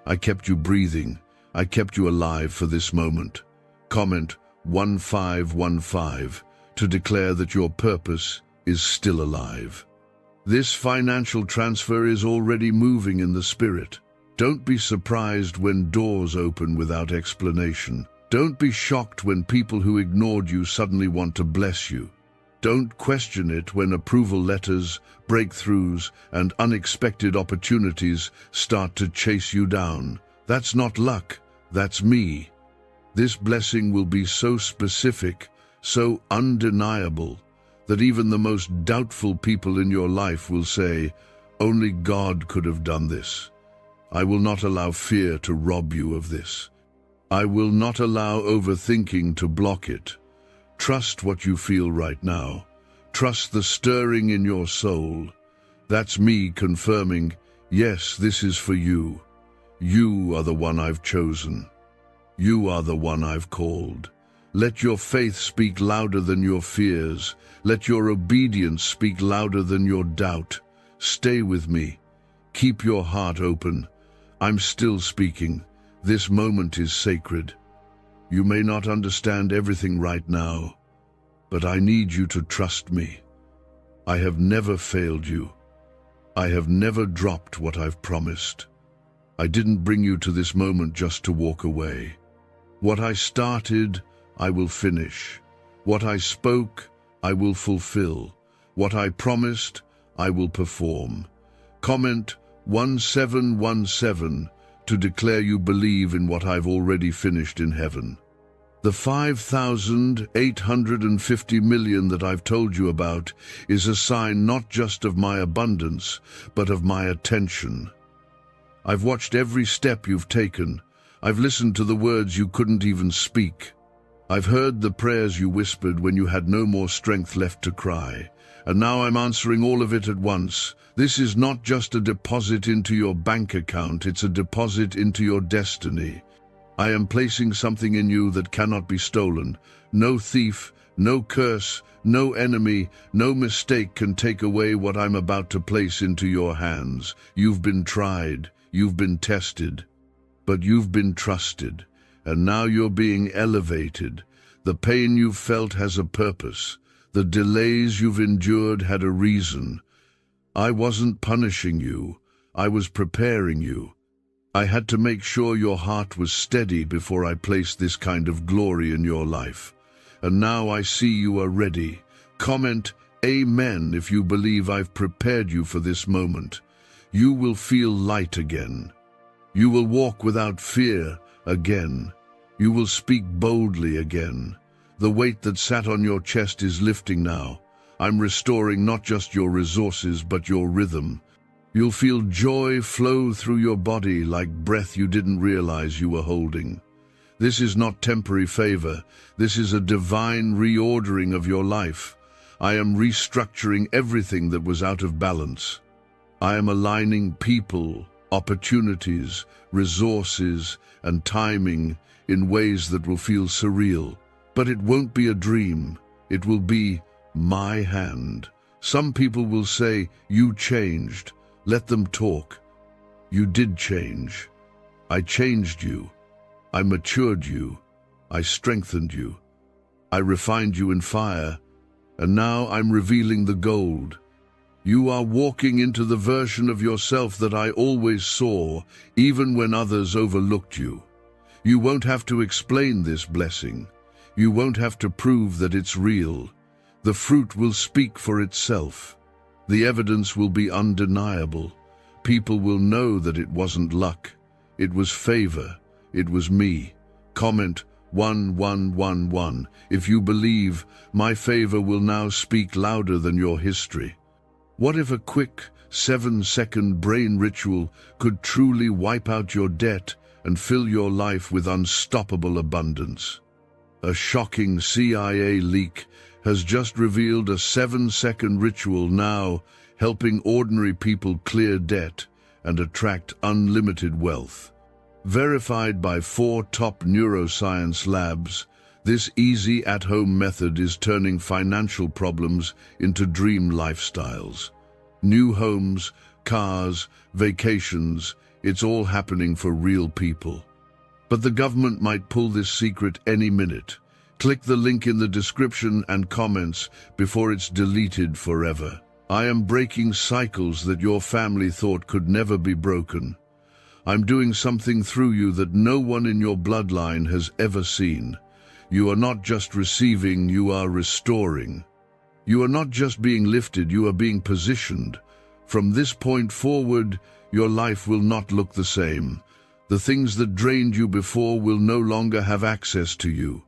I kept you breathing. I kept you alive for this moment. Comment 1515 to declare that your purpose is still alive. This financial transfer is already moving in the spirit. Don't be surprised when doors open without explanation. Don't be shocked when people who ignored you suddenly want to bless you. Don't question it when approval letters, breakthroughs, and unexpected opportunities start to chase you down. That's not luck, that's me. This blessing will be so specific, so undeniable, that even the most doubtful people in your life will say, "Only God could have done this." I will not allow fear to rob you of this. I will not allow overthinking to block it. Trust what you feel right now. Trust the stirring in your soul. That's me confirming, yes, this is for you. You are the one I've chosen. You are the one I've called. Let your faith speak louder than your fears. Let your obedience speak louder than your doubt. Stay with me. Keep your heart open. I'm still speaking. This moment is sacred. You may not understand everything right now, but I need you to trust me. I have never failed you. I have never dropped what I've promised. I didn't bring you to this moment just to walk away. What I started, I will finish. What I spoke, I will fulfill. What I promised, I will perform. Comment 1717 to declare you believe in what I've already finished in heaven. The 5,850 million that I've told you about is a sign not just of my abundance, but of my attention. I've watched every step you've taken. I've listened to the words you couldn't even speak. I've heard the prayers you whispered when you had no more strength left to cry. And now I'm answering all of it at once. This is not just a deposit into your bank account, it's a deposit into your destiny. I am placing something in you that cannot be stolen. No thief, no curse, no enemy, no mistake can take away what I'm about to place into your hands. You've been tried, you've been tested, but you've been trusted, and now you're being elevated. The pain you've felt has a purpose. The delays you've endured had a reason. I wasn't punishing you, I was preparing you. I had to make sure your heart was steady before I placed this kind of glory in your life. And now I see you are ready. Comment Amen if you believe I've prepared you for this moment. You will feel light again. You will walk without fear again. You will speak boldly again. The weight that sat on your chest is lifting now. I'm restoring not just your resources, but your rhythm. You'll feel joy flow through your body like breath you didn't realize you were holding. This is not temporary favor. This is a divine reordering of your life. I am restructuring everything that was out of balance. I am aligning people, opportunities, resources, and timing in ways that will feel surreal. But it won't be a dream. It will be my hand. Some people will say, you changed. Let them talk. You did change. I changed you. I matured you. I strengthened you. I refined you in fire. And now I'm revealing the gold. You are walking into the version of yourself that I always saw, even when others overlooked you. You won't have to explain this blessing. You won't have to prove that it's real. The fruit will speak for itself. The evidence will be undeniable. People will know that it wasn't luck. It was favor. It was me. Comment 1111 if you believe my favor will now speak louder than your history. What if a quick 7-second brain ritual could truly wipe out your debt and fill your life with unstoppable abundance? A shocking CIA leak has just revealed a 7-second ritual now helping ordinary people clear debt and attract unlimited wealth. Verified by 4 top neuroscience labs, this easy at-home method is turning financial problems into dream lifestyles. New homes, cars, vacations, it's all happening for real people. But the government might pull this secret any minute. Click the link in the description and comments before it's deleted forever. I am breaking cycles that your family thought could never be broken. I'm doing something through you that no one in your bloodline has ever seen. You are not just receiving, you are restoring. You are not just being lifted, you are being positioned. From this point forward, your life will not look the same. The things that drained you before will no longer have access to you.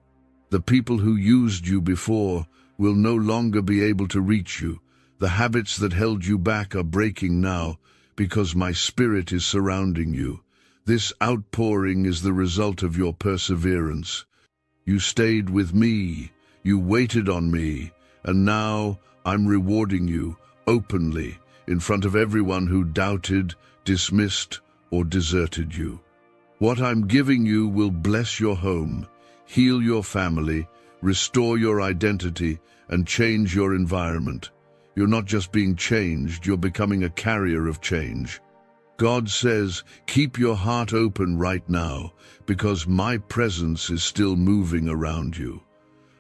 The people who used you before will no longer be able to reach you. The habits that held you back are breaking now because my spirit is surrounding you. This outpouring is the result of your perseverance. You stayed with me, you waited on me, and now I'm rewarding you openly in front of everyone who doubted, dismissed, or deserted you. What I'm giving you will bless your home, heal your family, restore your identity, and change your environment. You're not just being changed, you're becoming a carrier of change. God says, keep your heart open right now, because my presence is still moving around you.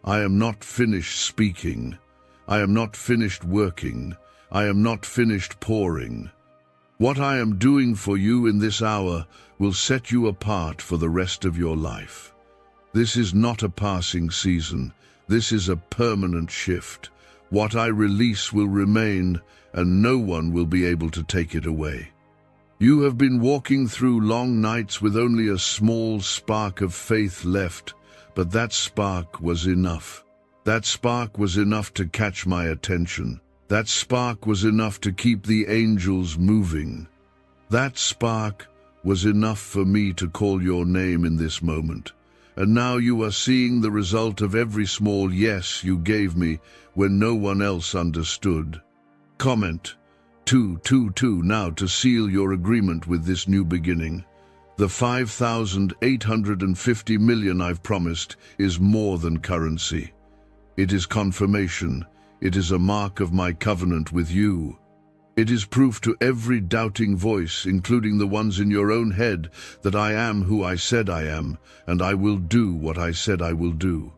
I am not finished speaking. I am not finished working. I am not finished pouring. What I am doing for you in this hour will set you apart for the rest of your life. This is not a passing season. This is a permanent shift. What I release will remain, and no one will be able to take it away. You have been walking through long nights with only a small spark of faith left, but that spark was enough. That spark was enough to catch my attention. That spark was enough to keep the angels moving. That spark was enough for me to call your name in this moment. And now you are seeing the result of every small yes you gave me when no one else understood. Comment 222 now to seal your agreement with this new beginning. The 5,850 million I've promised is more than currency. It is confirmation. It is a mark of my covenant with you. It is proof to every doubting voice, including the ones in your own head, that I am who I said I am, and I will do what I said I will do.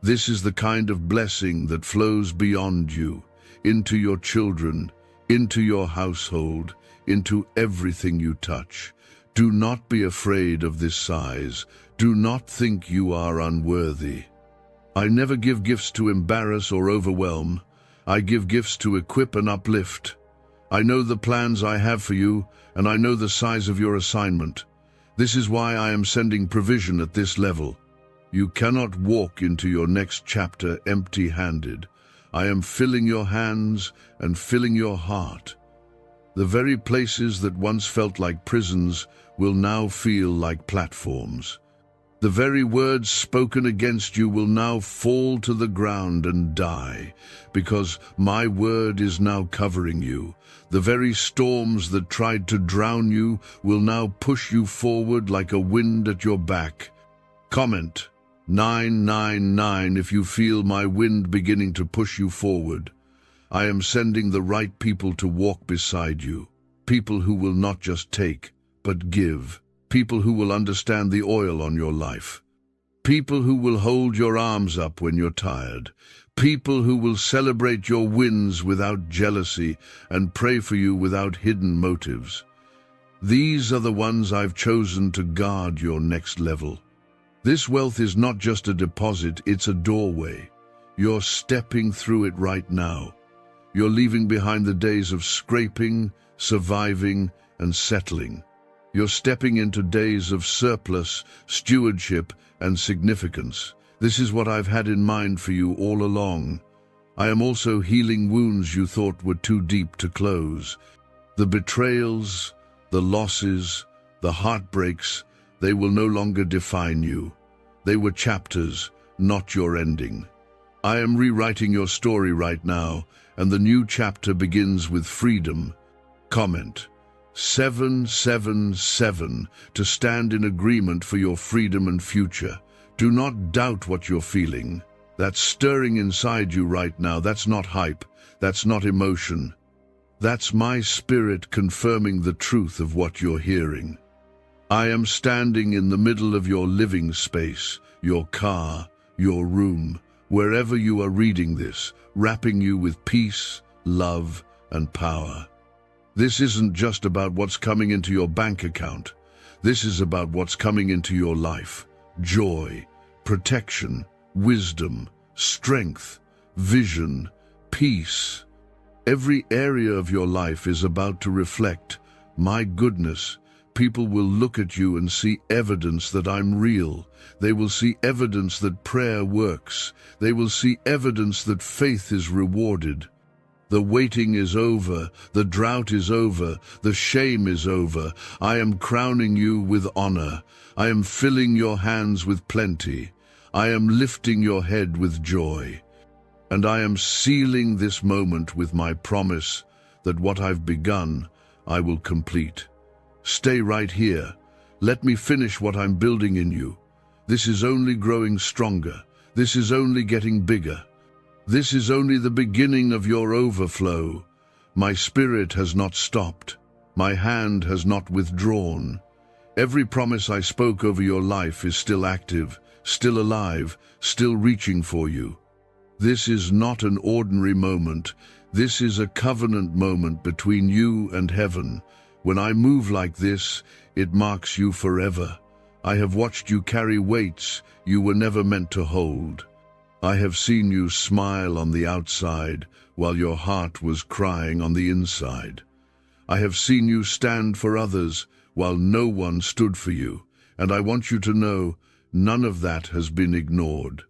This is the kind of blessing that flows beyond you, into your children, into your household, into everything you touch. Do not be afraid of this size. Do not think you are unworthy. I never give gifts to embarrass or overwhelm. I give gifts to equip and uplift. I know the plans I have for you, and I know the size of your assignment. This is why I am sending provision at this level. You cannot walk into your next chapter empty-handed. I am filling your hands and filling your heart. The very places that once felt like prisons will now feel like platforms. The very words spoken against you will now fall to the ground and die, because my word is now covering you. The very storms that tried to drown you will now push you forward like a wind at your back. Comment 999 if you feel my wind beginning to push you forward. I am sending the right people to walk beside you. People who will not just take, but give. People who will understand the oil on your life. People who will hold your arms up when you're tired. People who will celebrate your wins without jealousy and pray for you without hidden motives. These are the ones I've chosen to guard your next level. This wealth is not just a deposit, it's a doorway. You're stepping through it right now. You're leaving behind the days of scraping, surviving, and settling. You're stepping into days of surplus, stewardship, and significance. This is what I've had in mind for you all along. I am also healing wounds you thought were too deep to close. The betrayals, the losses, the heartbreaks, they will no longer define you. They were chapters, not your ending. I am rewriting your story right now, and the new chapter begins with freedom. Comment 777 to stand in agreement for your freedom and future. Do not doubt what you're feeling. That's stirring inside you right now. That's not hype. That's not emotion. That's my spirit confirming the truth of what you're hearing. I am standing in the middle of your living space, your car, your room, wherever you are reading this, wrapping you with peace, love, and power. This isn't just about what's coming into your bank account. This is about what's coming into your life. Joy, protection, wisdom, strength, vision, peace. Every area of your life is about to reflect, my goodness. People will look at you and see evidence that I'm real. They will see evidence that prayer works. They will see evidence that faith is rewarded. The waiting is over, the drought is over, the shame is over. I am crowning you with honor. I am filling your hands with plenty. I am lifting your head with joy. And I am sealing this moment with my promise that what I've begun, I will complete. Stay right here. Let me finish what I'm building in you. This is only growing stronger. This is only getting bigger. This is only the beginning of your overflow. My spirit has not stopped. My hand has not withdrawn. Every promise I spoke over your life is still active, still alive, still reaching for you. This is not an ordinary moment. This is a covenant moment between you and heaven. When I move like this, it marks you forever. I have watched you carry weights you were never meant to hold. I have seen you smile on the outside while your heart was crying on the inside. I have seen you stand for others while no one stood for you, and I want you to know none of that has been ignored.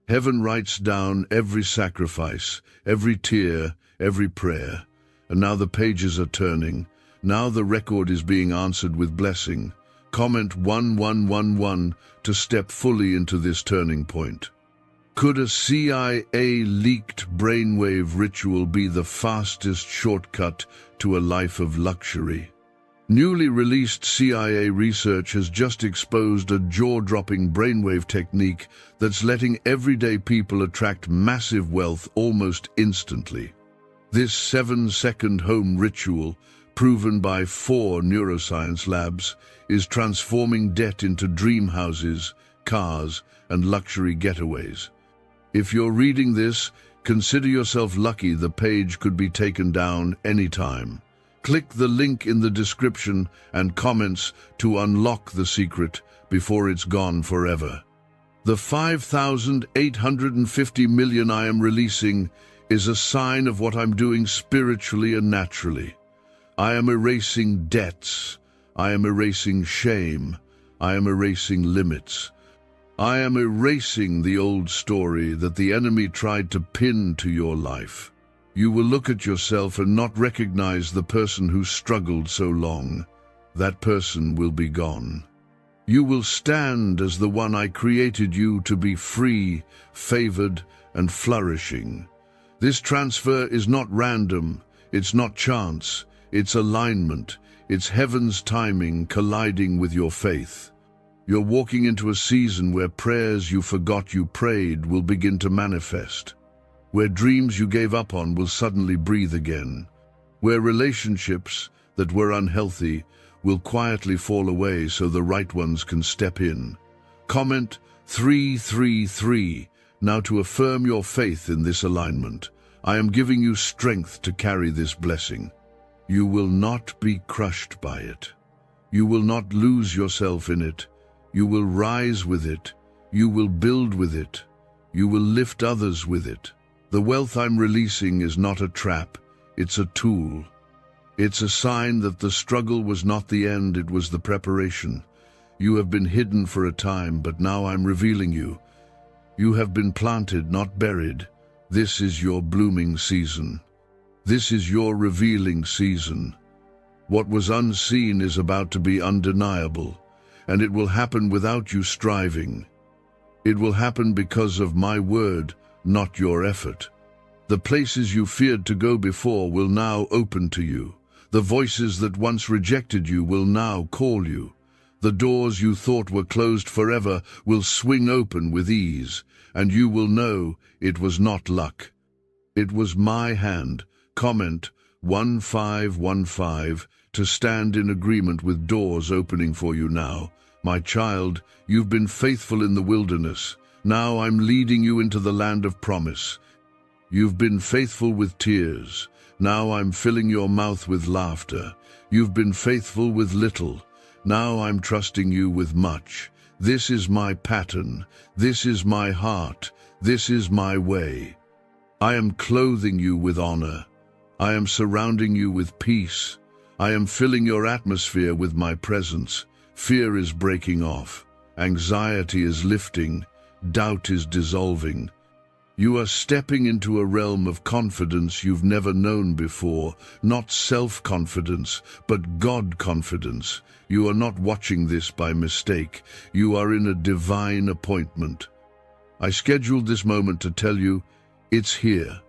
Heaven writes down every sacrifice, every tear, every prayer, and now the pages are turning. Now the record is being answered with blessing. Comment 1111 to step fully into this turning point. Could a CIA-leaked brainwave ritual be the fastest shortcut to a life of luxury? Newly released CIA research has just exposed a jaw-dropping brainwave technique that's letting everyday people attract massive wealth almost instantly. This 7-second home ritual, proven by 4 neuroscience labs, is transforming debt into dream houses, cars, and luxury getaways. If you're reading this, consider yourself lucky. The page could be taken down anytime. Click the link in the description and comments to unlock the secret before it's gone forever. The 5,850 million I am releasing is a sign of what I'm doing spiritually and naturally. I am erasing debts. I am erasing shame. I am erasing limits. I am erasing the old story that the enemy tried to pin to your life. You will look at yourself and not recognize the person who struggled so long. That person will be gone. You will stand as the one I created you to be, free, favored, and flourishing. This transfer is not random. It's not chance. It's alignment. It's heaven's timing colliding with your faith. You're walking into a season where prayers you forgot you prayed will begin to manifest. Where dreams you gave up on will suddenly breathe again. Where relationships that were unhealthy will quietly fall away so the right ones can step in. Comment 333 now to affirm your faith in this alignment. I am giving you strength to carry this blessing. You will not be crushed by it. You will not lose yourself in it. You will rise with it. You will build with it. You will lift others with it. The wealth I'm releasing is not a trap. It's a tool. It's a sign that the struggle was not the end, it was the preparation. You have been hidden for a time, but now I'm revealing you. You have been planted, not buried. This is your blooming season. This is your revealing season. What was unseen is about to be undeniable, and it will happen without you striving. It will happen because of my word, not your effort. The places you feared to go before will now open to you. The voices that once rejected you will now call you. The doors you thought were closed forever will swing open with ease, and you will know it was not luck. It was my hand. Comment 1515 to to stand in agreement with doors opening for you now. My child, you've been faithful in the wilderness. Now I'm leading you into the land of promise. You've been faithful with tears. Now I'm filling your mouth with laughter. You've been faithful with little. Now I'm trusting you with much. This is my pattern. This is my heart. This is my way. I am clothing you with honor. I am surrounding you with peace. I am filling your atmosphere with my presence. Fear is breaking off. Anxiety is lifting. Doubt is dissolving. You are stepping into a realm of confidence you've never known before, not self-confidence, but God-confidence. You are not watching this by mistake. You are in a divine appointment. I scheduled this moment to tell you, it's here.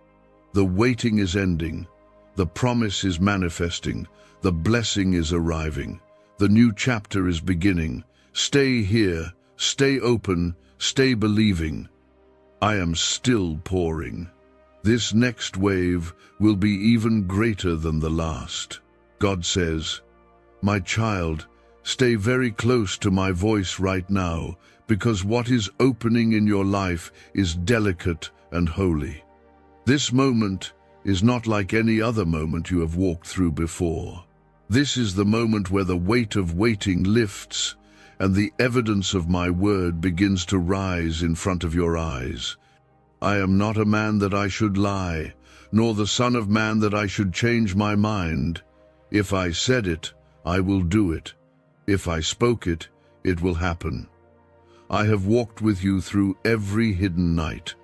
The waiting is ending. The promise is manifesting. The blessing is arriving. The new chapter is beginning. Stay here. Stay open. Stay believing. I am still pouring. This next wave will be even greater than the last. God says, my child, stay very close to my voice right now, because what is opening in your life is delicate and holy. This moment is not like any other moment you have walked through before. This is the moment where the weight of waiting lifts and the evidence of my word begins to rise in front of your eyes. I am not a man that I should lie, nor the son of man that I should change my mind. If I said it, I will do it. If I spoke it, it will happen. I have walked with you through every hidden night.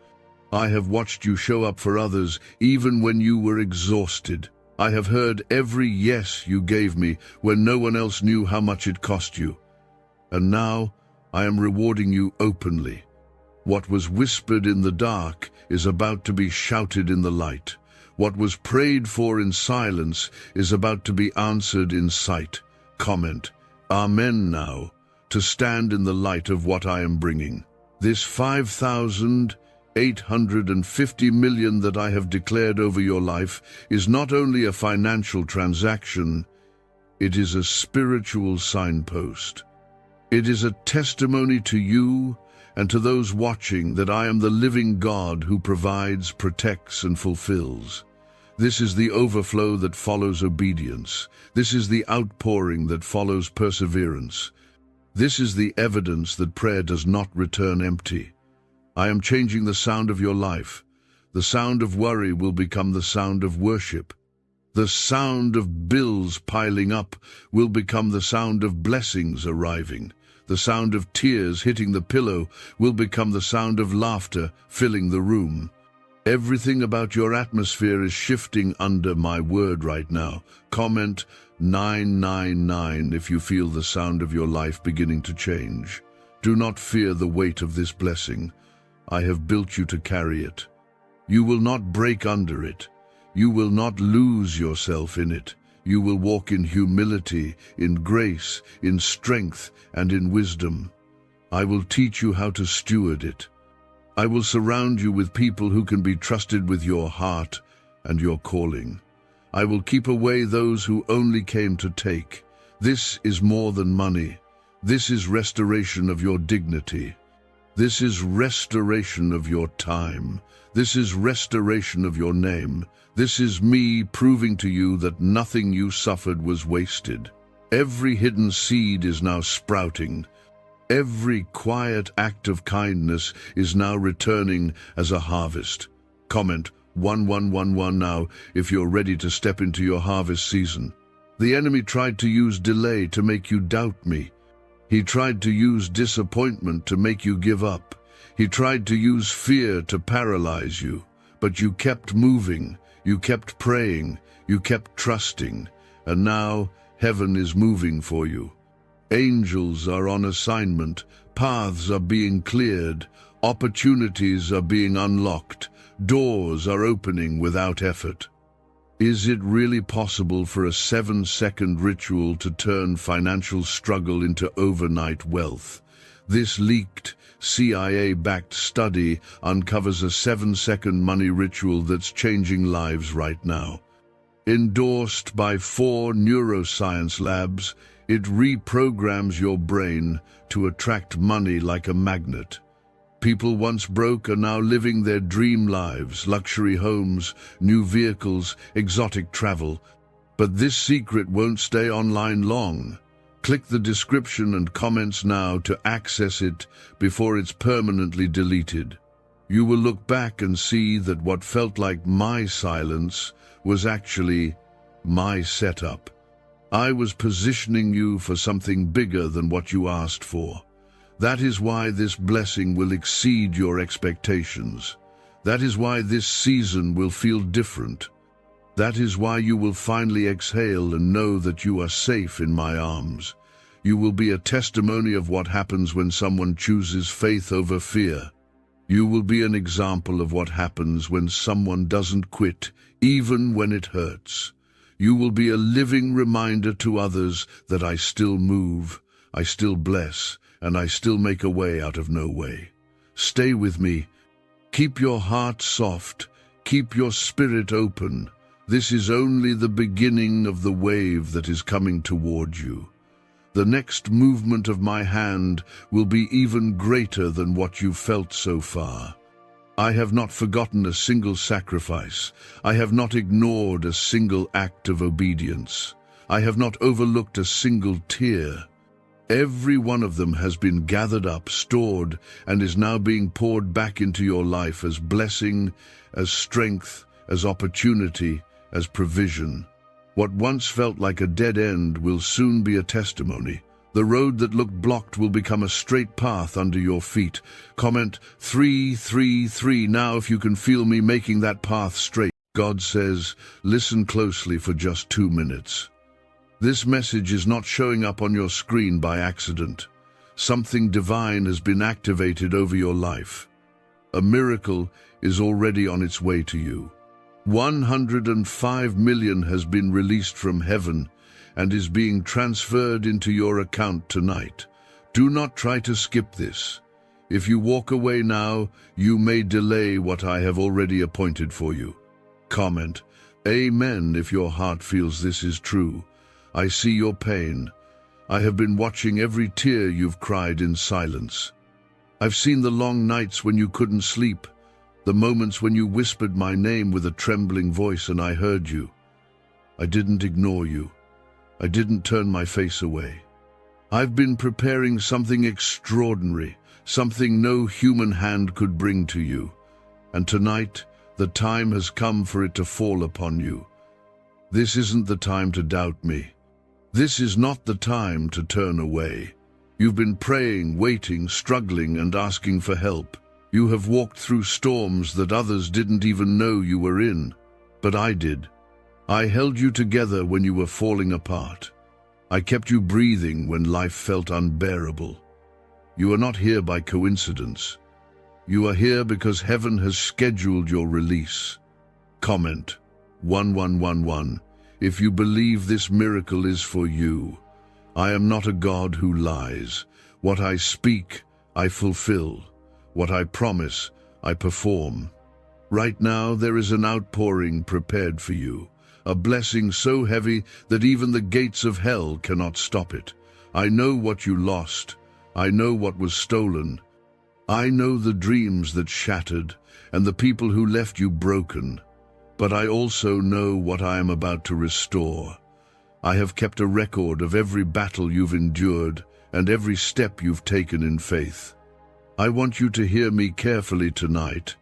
I have watched you show up for others even when you were exhausted. I have heard every yes you gave me when no one else knew how much it cost you. And now I am rewarding you openly. What was whispered in the dark is about to be shouted in the light. What was prayed for in silence is about to be answered in sight. Comment, Amen now, to stand in the light of what I am bringing. This 5,850 million that I have declared over your life is not only a financial transaction, it is a spiritual signpost. It is a testimony to you and to those watching that I am the living God who provides, protects, and fulfills. This is the overflow that follows obedience. This is the outpouring that follows perseverance. This is the evidence that prayer does not return empty. I am changing the sound of your life. The sound of worry will become the sound of worship. The sound of bills piling up will become the sound of blessings arriving. The sound of tears hitting the pillow will become the sound of laughter filling the room. Everything about your atmosphere is shifting under my word right now. Comment 999 if you feel the sound of your life beginning to change. Do not fear the weight of this blessing. I have built you to carry it. You will not break under it. You will not lose yourself in it. You will walk in humility, in grace, in strength, and in wisdom. I will teach you how to steward it. I will surround you with people who can be trusted with your heart and your calling. I will keep away those who only came to take. This is more than money. This is restoration of your dignity. This is restoration of your time. This is restoration of your name. This is me proving to you that nothing you suffered was wasted. Every hidden seed is now sprouting. Every quiet act of kindness is now returning as a harvest. Comment 1111 now if you're ready to step into your harvest season. The enemy tried to use delay to make you doubt me. He tried to use disappointment to make you give up. He tried to use fear to paralyze you. But you kept moving. You kept praying, you kept trusting, and now heaven is moving for you. Angels are on assignment, paths are being cleared, opportunities are being unlocked, doors are opening without effort. Is it really possible for a 7-second ritual to turn financial struggle into overnight wealth? This leaked, CIA-backed study uncovers a 7-second money ritual that's changing lives right now. Endorsed by 4 neuroscience labs, it reprograms your brain to attract money like a magnet. People once broke are now living their dream lives, luxury homes, new vehicles, exotic travel. But this secret won't stay online long. Click the description and comments now to access it before it's permanently deleted. You will look back and see that what felt like my silence was actually my setup. I was positioning you for something bigger than what you asked for. That is why this blessing will exceed your expectations. That is why this season will feel different. That is why you will finally exhale and know that you are safe in my arms. You will be a testimony of what happens when someone chooses faith over fear. You will be an example of what happens when someone doesn't quit, even when it hurts. You will be a living reminder to others that I still move, I still bless, and I still make a way out of no way. Stay with me. Keep your heart soft. Keep your spirit open. This is only the beginning of the wave that is coming toward you. The next movement of my hand will be even greater than what you've felt so far. I have not forgotten a single sacrifice. I have not ignored a single act of obedience. I have not overlooked a single tear. Every one of them has been gathered up, stored, and is now being poured back into your life as blessing, as strength, as opportunity, as provision. What once felt like a dead end will soon be a testimony. The road that looked blocked will become a straight path under your feet. Comment 333 now if you can feel me making that path straight. God says, listen closely for just 2 minutes. This message is not showing up on your screen by accident. Something divine has been activated over your life. A miracle is already on its way to you. 105 million has been released from heaven and is being transferred into your account tonight. Do not try to skip this. If you walk away now, you may delay what I have already appointed for you. Comment, Amen, if your heart feels this is true. I see your pain. I have been watching every tear you've cried in silence. I've seen the long nights when you couldn't sleep, the moments when you whispered my name with a trembling voice and I heard you. I didn't ignore you. I didn't turn my face away. I've been preparing something extraordinary, something no human hand could bring to you. And tonight, the time has come for it to fall upon you. This isn't the time to doubt me. This is not the time to turn away. You've been praying, waiting, struggling, and asking for help. You have walked through storms that others didn't even know you were in, but I did. I held you together when you were falling apart. I kept you breathing when life felt unbearable. You are not here by coincidence. You are here because heaven has scheduled your release. Comment 1111 if you believe this miracle is for you. I am not a God who lies. What I speak, I fulfill. What I promise, I perform. Right now, there is an outpouring prepared for you, a blessing so heavy that even the gates of hell cannot stop it. I know what you lost. I know what was stolen. I know the dreams that shattered and the people who left you broken. But I also know what I am about to restore. I have kept a record of every battle you've endured and every step you've taken in faith. I want you to hear me carefully tonight.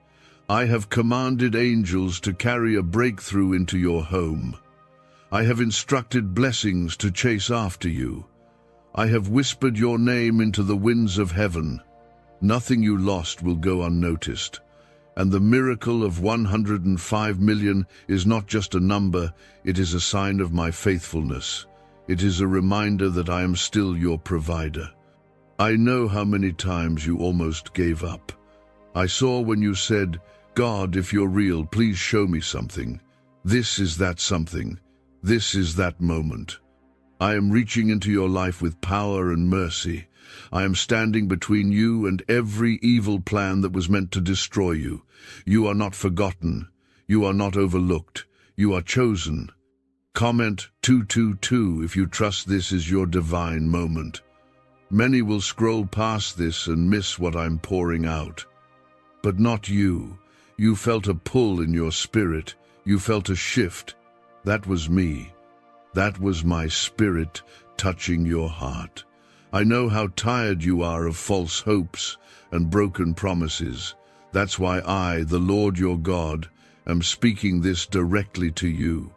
I have commanded angels to carry a breakthrough into your home. I have instructed blessings to chase after you. I have whispered your name into the winds of heaven. Nothing you lost will go unnoticed. And the miracle of 105 million is not just a number, it is a sign of my faithfulness. It is a reminder that I am still your provider. I know how many times you almost gave up. I saw when you said, God, if you're real, please show me something. This is that something. This is that moment. I am reaching into your life with power and mercy. I am standing between you and every evil plan that was meant to destroy you. You are not forgotten. You are not overlooked. You are chosen. Comment 222 if you trust this is your divine moment. Many will scroll past this and miss what I'm pouring out. But not you. You felt a pull in your spirit. You felt a shift. That was me. That was my spirit touching your heart. I know how tired you are of false hopes and broken promises. That's why I, the Lord your God, am speaking this directly to you.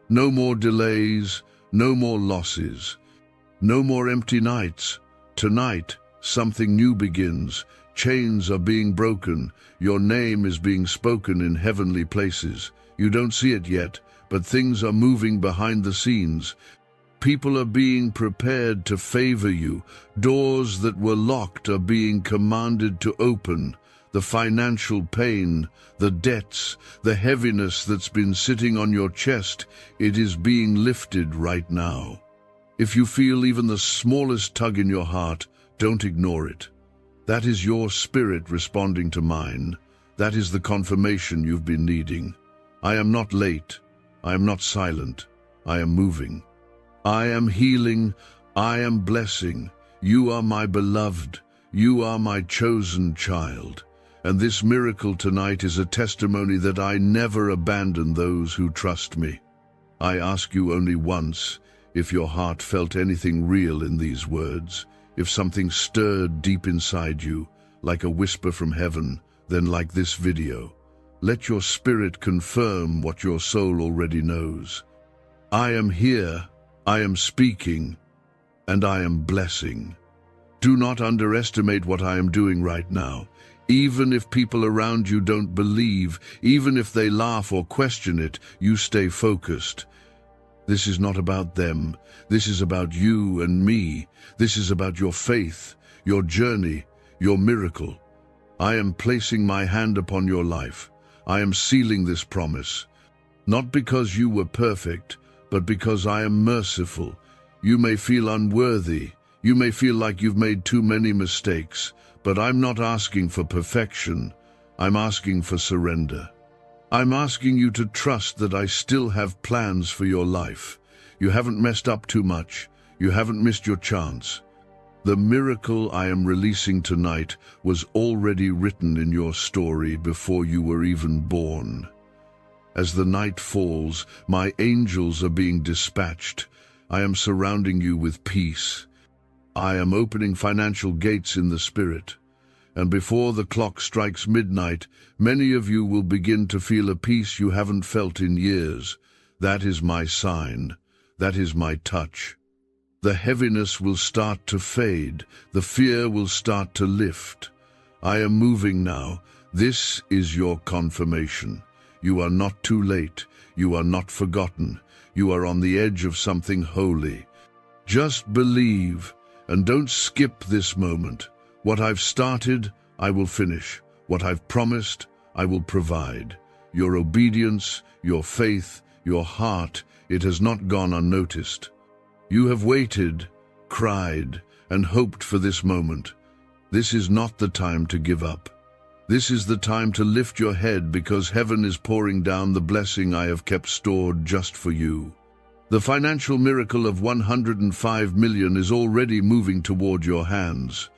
No more delays, no more losses, no more empty nights. Tonight, something new begins. Chains are being broken. Your name is being spoken in heavenly places. You don't see it yet, but things are moving behind the scenes. People are being prepared to favor you. Doors that were locked are being commanded to open. The financial pain, the debts, the heaviness that's been sitting on your chest, it is being lifted right now. If you feel even the smallest tug in your heart, don't ignore it. That is your spirit responding to mine. That is the confirmation you've been needing. I am not late. I am not silent. I am moving. I am healing. I am blessing. You are my beloved. You are my chosen child. And this miracle tonight is a testimony that I never abandon those who trust me. I ask you only once if your heart felt anything real in these words, if something stirred deep inside you, like a whisper from heaven, then like this video. Let your spirit confirm what your soul already knows. I am here, I am speaking, and I am blessing. Do not underestimate what I am doing right now. Even if people around you don't believe, even if they laugh or question it, you stay focused. This is not about them. This is about you and me. This is about your faith, your journey, your miracle. I am placing my hand upon your life. I am sealing this promise. Not because you were perfect, but because I am merciful. You may feel unworthy. You may feel like you've made too many mistakes. But I'm not asking for perfection. I'm asking for surrender. I'm asking you to trust that I still have plans for your life. You haven't messed up too much. You haven't missed your chance. The miracle I am releasing tonight was already written in your story before you were even born. As the night falls, my angels are being dispatched. I am surrounding you with peace. I am opening financial gates in the spirit, and before the clock strikes midnight, many of you will begin to feel a peace you haven't felt in years. That is my sign. That is my touch. The heaviness will start to fade. The fear will start to lift. I am moving now. This is your confirmation. You are not too late. You are not forgotten. You are on the edge of something holy. Just believe. And don't skip this moment. What I've started, I will finish. What I've promised, I will provide. Your obedience, your faith, your heart, it has not gone unnoticed. You have waited, cried, and hoped for this moment. This is not the time to give up. This is the time to lift your head because heaven is pouring down the blessing I have kept stored just for you. The financial miracle of 105 million is already moving toward your hands.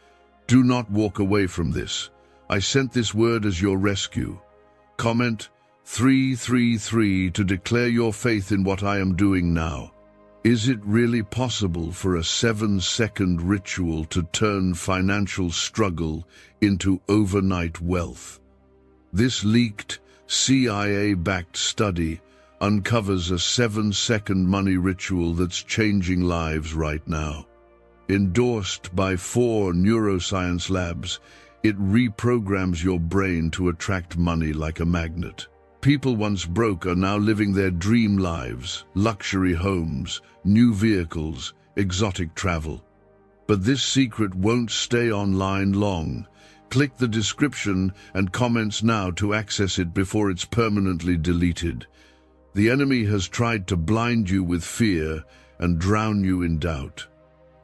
Do not walk away from this. I sent this word as your rescue. Comment 333 to declare your faith in what I am doing now. Is it really possible for a 7-second ritual to turn financial struggle into overnight wealth? This leaked, CIA-backed study uncovers a 7-second money ritual that's changing lives right now. Endorsed by 4 neuroscience labs, it reprograms your brain to attract money like a magnet. People once broke are now living their dream lives, luxury homes, new vehicles, exotic travel. But this secret won't stay online long. Click the description and comments now to access it before it's permanently deleted. The enemy has tried to blind you with fear and drown you in doubt.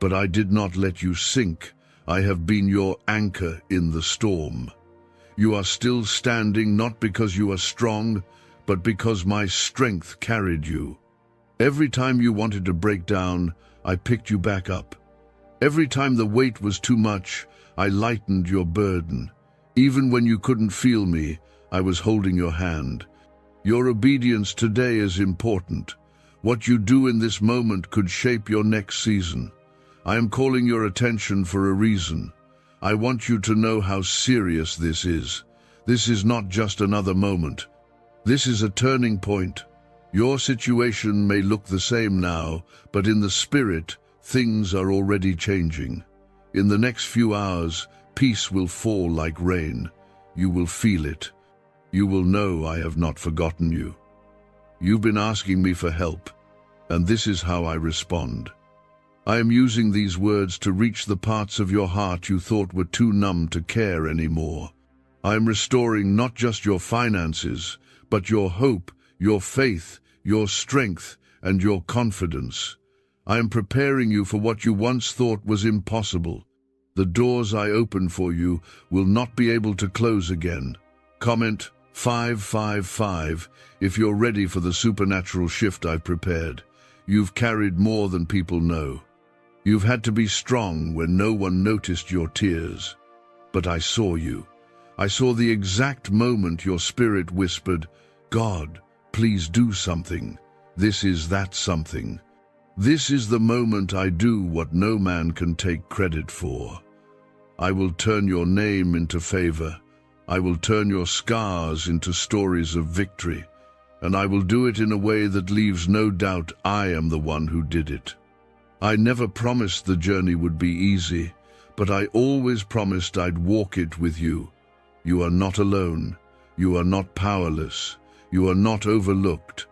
But I did not let you sink. I have been your anchor in the storm. You are still standing not because you are strong, but because my strength carried you. Every time you wanted to break down, I picked you back up. Every time the weight was too much, I lightened your burden. Even when you couldn't feel me, I was holding your hand. Your obedience today is important. What you do in this moment could shape your next season. I am calling your attention for a reason. I want you to know how serious this is. This is not just another moment. This is a turning point. Your situation may look the same now, but in the spirit, things are already changing. In the next few hours, peace will fall like rain. You will feel it. You will know I have not forgotten you. You've been asking me for help, and this is how I respond. I am using these words to reach the parts of your heart you thought were too numb to care anymore. I am restoring not just your finances, but your hope, your faith, your strength, and your confidence. I am preparing you for what you once thought was impossible. The doors I open for you will not be able to close again. Comment 555 if you're ready for the supernatural shift I've prepared. You've carried more than people know. You've had to be strong when no one noticed your tears. But I saw you. I saw the exact moment your spirit whispered, "God, please do something. This is that something." This is the moment I do what no man can take credit for. I will turn your name into favor. I will turn your scars into stories of victory. And I will do it in a way that leaves no doubt I am the one who did it. I never promised the journey would be easy, but I always promised I'd walk it with you. You are not alone. You are not powerless. You are not overlooked.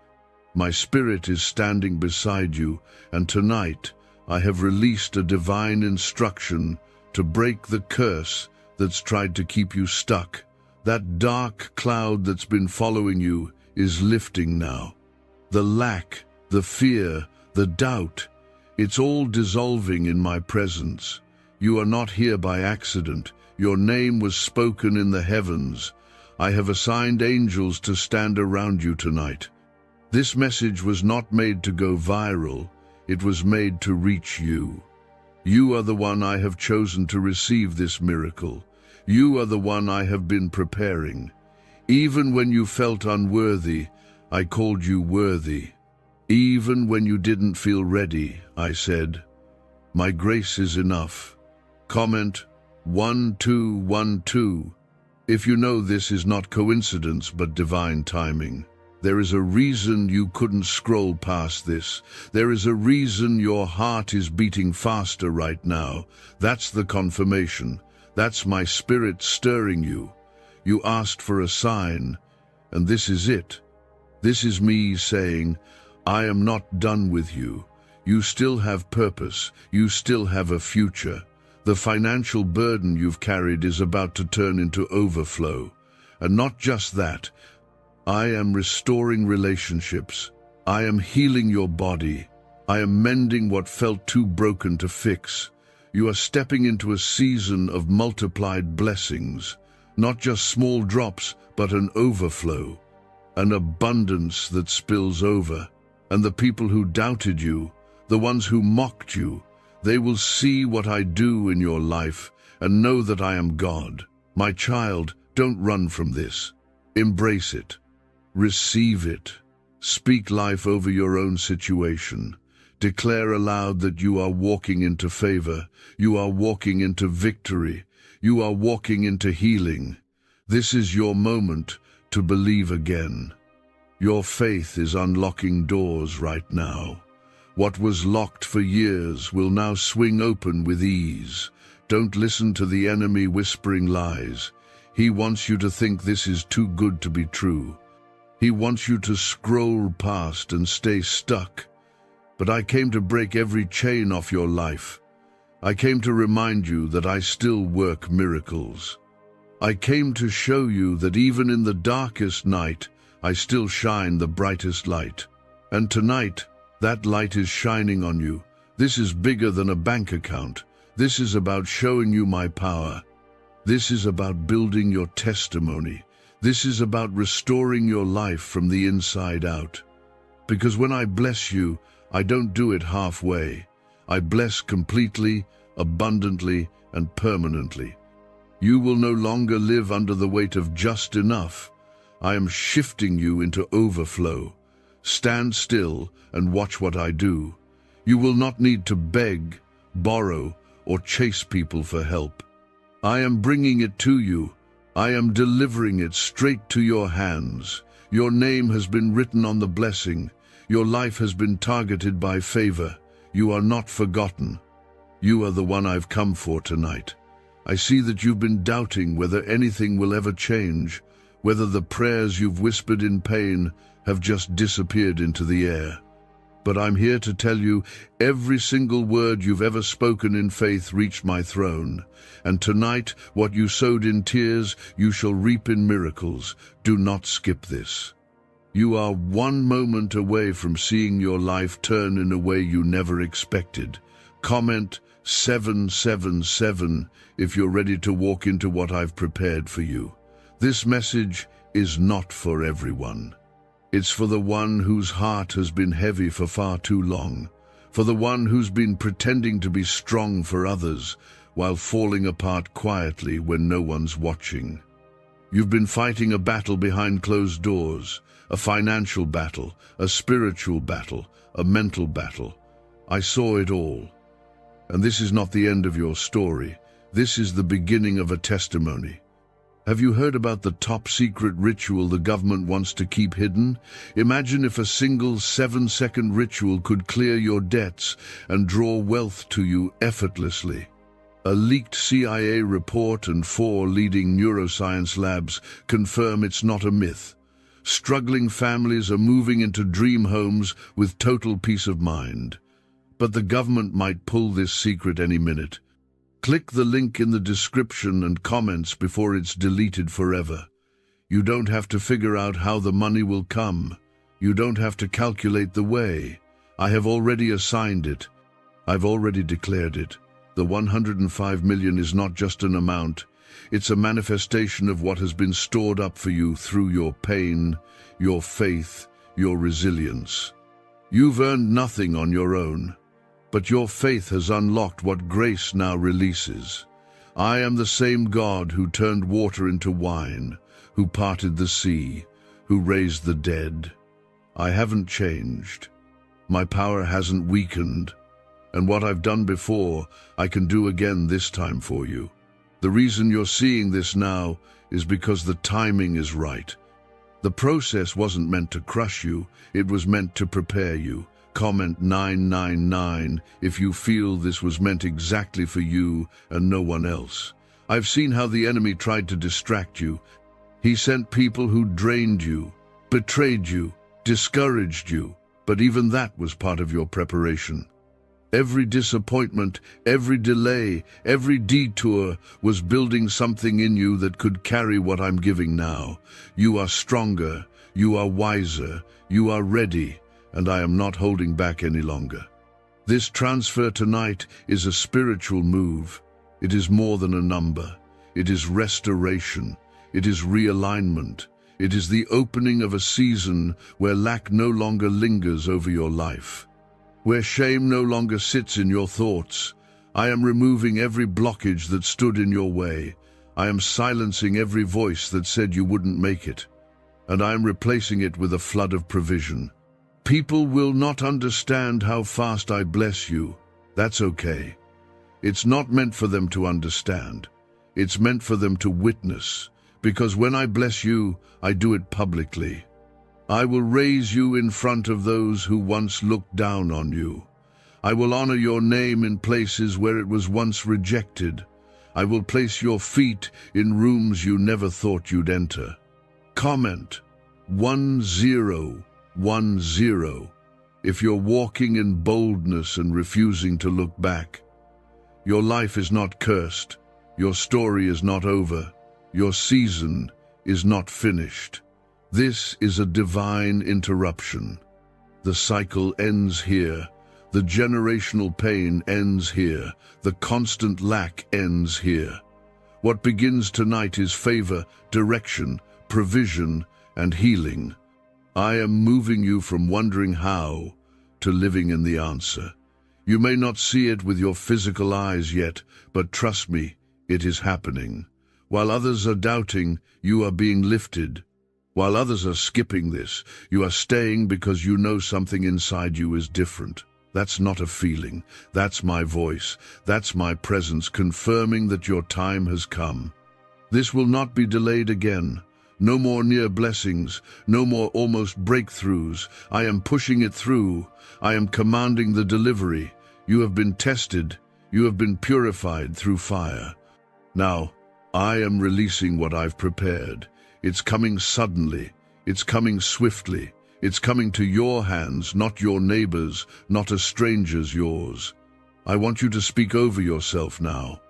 My spirit is standing beside you, and tonight I have released a divine instruction to break the curse that's tried to keep you stuck. That dark cloud that's been following you is lifting now. The lack, the fear, the doubt, it's all dissolving in my presence. You are not here by accident. Your name was spoken in the heavens. I have assigned angels to stand around you tonight. This message was not made to go viral. It was made to reach you. You are the one I have chosen to receive this miracle. You are the one I have been preparing. Even when you felt unworthy, I called you worthy. Even when you didn't feel ready, I said, "My grace is enough." Comment 1212 if you know this is not coincidence but divine timing. There is a reason you couldn't scroll past this. There is a reason your heart is beating faster right now. That's the confirmation. That's my spirit stirring you. You asked for a sign, and this is it. This is me saying, I am not done with you. You still have purpose. You still have a future. The financial burden you've carried is about to turn into overflow. And not just that, I am restoring relationships. I am healing your body. I am mending what felt too broken to fix. You are stepping into a season of multiplied blessings, not just small drops, but an overflow, an abundance that spills over. And the people who doubted you, the ones who mocked you, they will see what I do in your life and know that I am God. My child, don't run from this. Embrace it. Receive it. Speak life over your own situation. Declare aloud that you are walking into favor. You are walking into victory. You are walking into healing. This is your moment to believe again. Your faith is unlocking doors right now. What was locked for years will now swing open with ease. Don't listen to the enemy whispering lies. He wants you to think this is too good to be true. He wants you to scroll past and stay stuck. But I came to break every chain off your life. I came to remind you that I still work miracles. I came to show you that even in the darkest night, I still shine the brightest light. And tonight, that light is shining on you. This is bigger than a bank account. This is about showing you my power. This is about building your testimony. This is about restoring your life from the inside out. Because when I bless you, I don't do it halfway. I bless completely, abundantly, and permanently. You will no longer live under the weight of just enough. I am shifting you into overflow. Stand still and watch what I do. You will not need to beg, borrow, or chase people for help. I am bringing it to you. I am delivering it straight to your hands. Your name has been written on the blessing. Your life has been targeted by favor. You are not forgotten. You are the one I've come for tonight. I see that you've been doubting whether anything will ever change, whether the prayers you've whispered in pain have just disappeared into the air. But I'm here to tell you, every single word you've ever spoken in faith reached my throne. And tonight, what you sowed in tears, you shall reap in miracles. Do not skip this. You are one moment away from seeing your life turn in a way you never expected. Comment 777 if you're ready to walk into what I've prepared for you. This message is not for everyone. It's for the one whose heart has been heavy for far too long, for the one who's been pretending to be strong for others while falling apart quietly when no one's watching. You've been fighting a battle behind closed doors, a financial battle, a spiritual battle, a mental battle. I saw it all. And this is not the end of your story. This is the beginning of a testimony. Have you heard about the top-secret ritual the government wants to keep hidden? Imagine if a single 7-second ritual could clear your debts and draw wealth to you effortlessly. A leaked CIA report and 4 leading neuroscience labs confirm it's not a myth. Struggling families are moving into dream homes with total peace of mind. But the government might pull this secret any minute. Click the link in the description and comments before it's deleted forever. You don't have to figure out how the money will come. You don't have to calculate the way. I have already assigned it. I've already declared it. The 105 million is not just an amount. It's a manifestation of what has been stored up for you through your pain, your faith, your resilience. You've earned nothing on your own. But your faith has unlocked what grace now releases. I am the same God who turned water into wine, who parted the sea, who raised the dead. I haven't changed. My power hasn't weakened. And what I've done before, I can do again this time for you. The reason you're seeing this now is because the timing is right. The process wasn't meant to crush you, it was meant to prepare you. Comment 999 if you feel this was meant exactly for you and no one else. I've seen how the enemy tried to distract you. He sent people who drained you, betrayed you, discouraged you, but even that was part of your preparation. Every disappointment, every delay, every detour was building something in you that could carry what I'm giving now. You are stronger, you are wiser, you are ready, and I am not holding back any longer. This transfer tonight is a spiritual move. It is more than a number. It is restoration. It is realignment. It is the opening of a season where lack no longer lingers over your life, where shame no longer sits in your thoughts. I am removing every blockage that stood in your way. I am silencing every voice that said you wouldn't make it. And I am replacing it with a flood of provision. People will not understand how fast I bless you. That's okay. It's not meant for them to understand. It's meant for them to witness. Because when I bless you, I do it publicly. I will raise you in front of those who once looked down on you. I will honor your name in places where it was once rejected. I will place your feet in rooms you never thought you'd enter. Comment 1010 if you're walking in boldness and refusing to look back. Your life is not cursed. Your story is not over. Your season is not finished. This is a divine interruption. The cycle ends here. The generational pain ends here. The constant lack ends here. What begins tonight is favor, direction, provision, and healing. I am moving you from wondering how to living in the answer. You may not see it with your physical eyes yet, but trust me, it is happening. While others are doubting, you are being lifted. While others are skipping this, you are staying because you know something inside you is different. That's not a feeling. That's my voice. That's my presence confirming that your time has come. This will not be delayed again. No more near blessings, no more almost breakthroughs. I am pushing it through. I am commanding the delivery. You have been tested. You have been purified through fire. Now, I am releasing what I've prepared. It's coming suddenly. It's coming swiftly. It's coming to your hands, not your neighbor's, not a stranger's yours. I want you to speak over yourself now.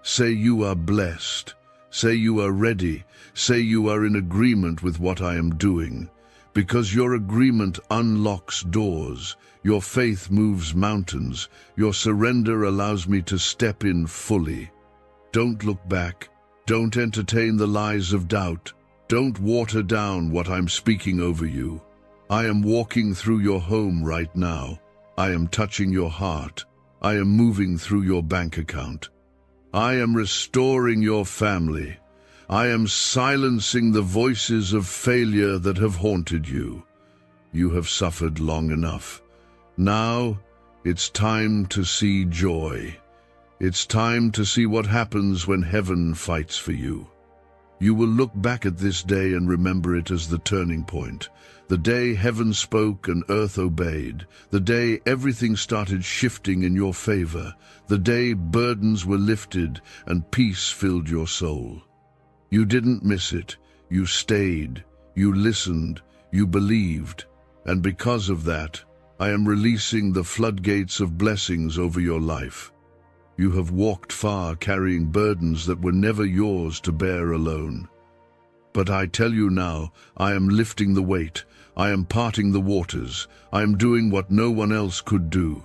Say you are blessed. Say you are ready. Say you are in agreement with what I am doing. Because your agreement unlocks doors. Your faith moves mountains. Your surrender allows me to step in fully. Don't look back. Don't entertain the lies of doubt. Don't water down what I'm speaking over you. I am walking through your home right now. I am touching your heart. I am moving through your bank account. I am restoring your family. I am silencing the voices of failure that have haunted you. You have suffered long enough. Now, it's time to see joy. It's time to see what happens when heaven fights for you. You will look back at this day and remember it as the turning point. The day heaven spoke and earth obeyed. The day everything started shifting in your favor. The day burdens were lifted and peace filled your soul. You didn't miss it. You stayed. You listened. You believed. And because of that, I am releasing the floodgates of blessings over your life. You have walked far carrying burdens that were never yours to bear alone. But I tell you now, I am lifting the weight. I am parting the waters. I am doing what no one else could do.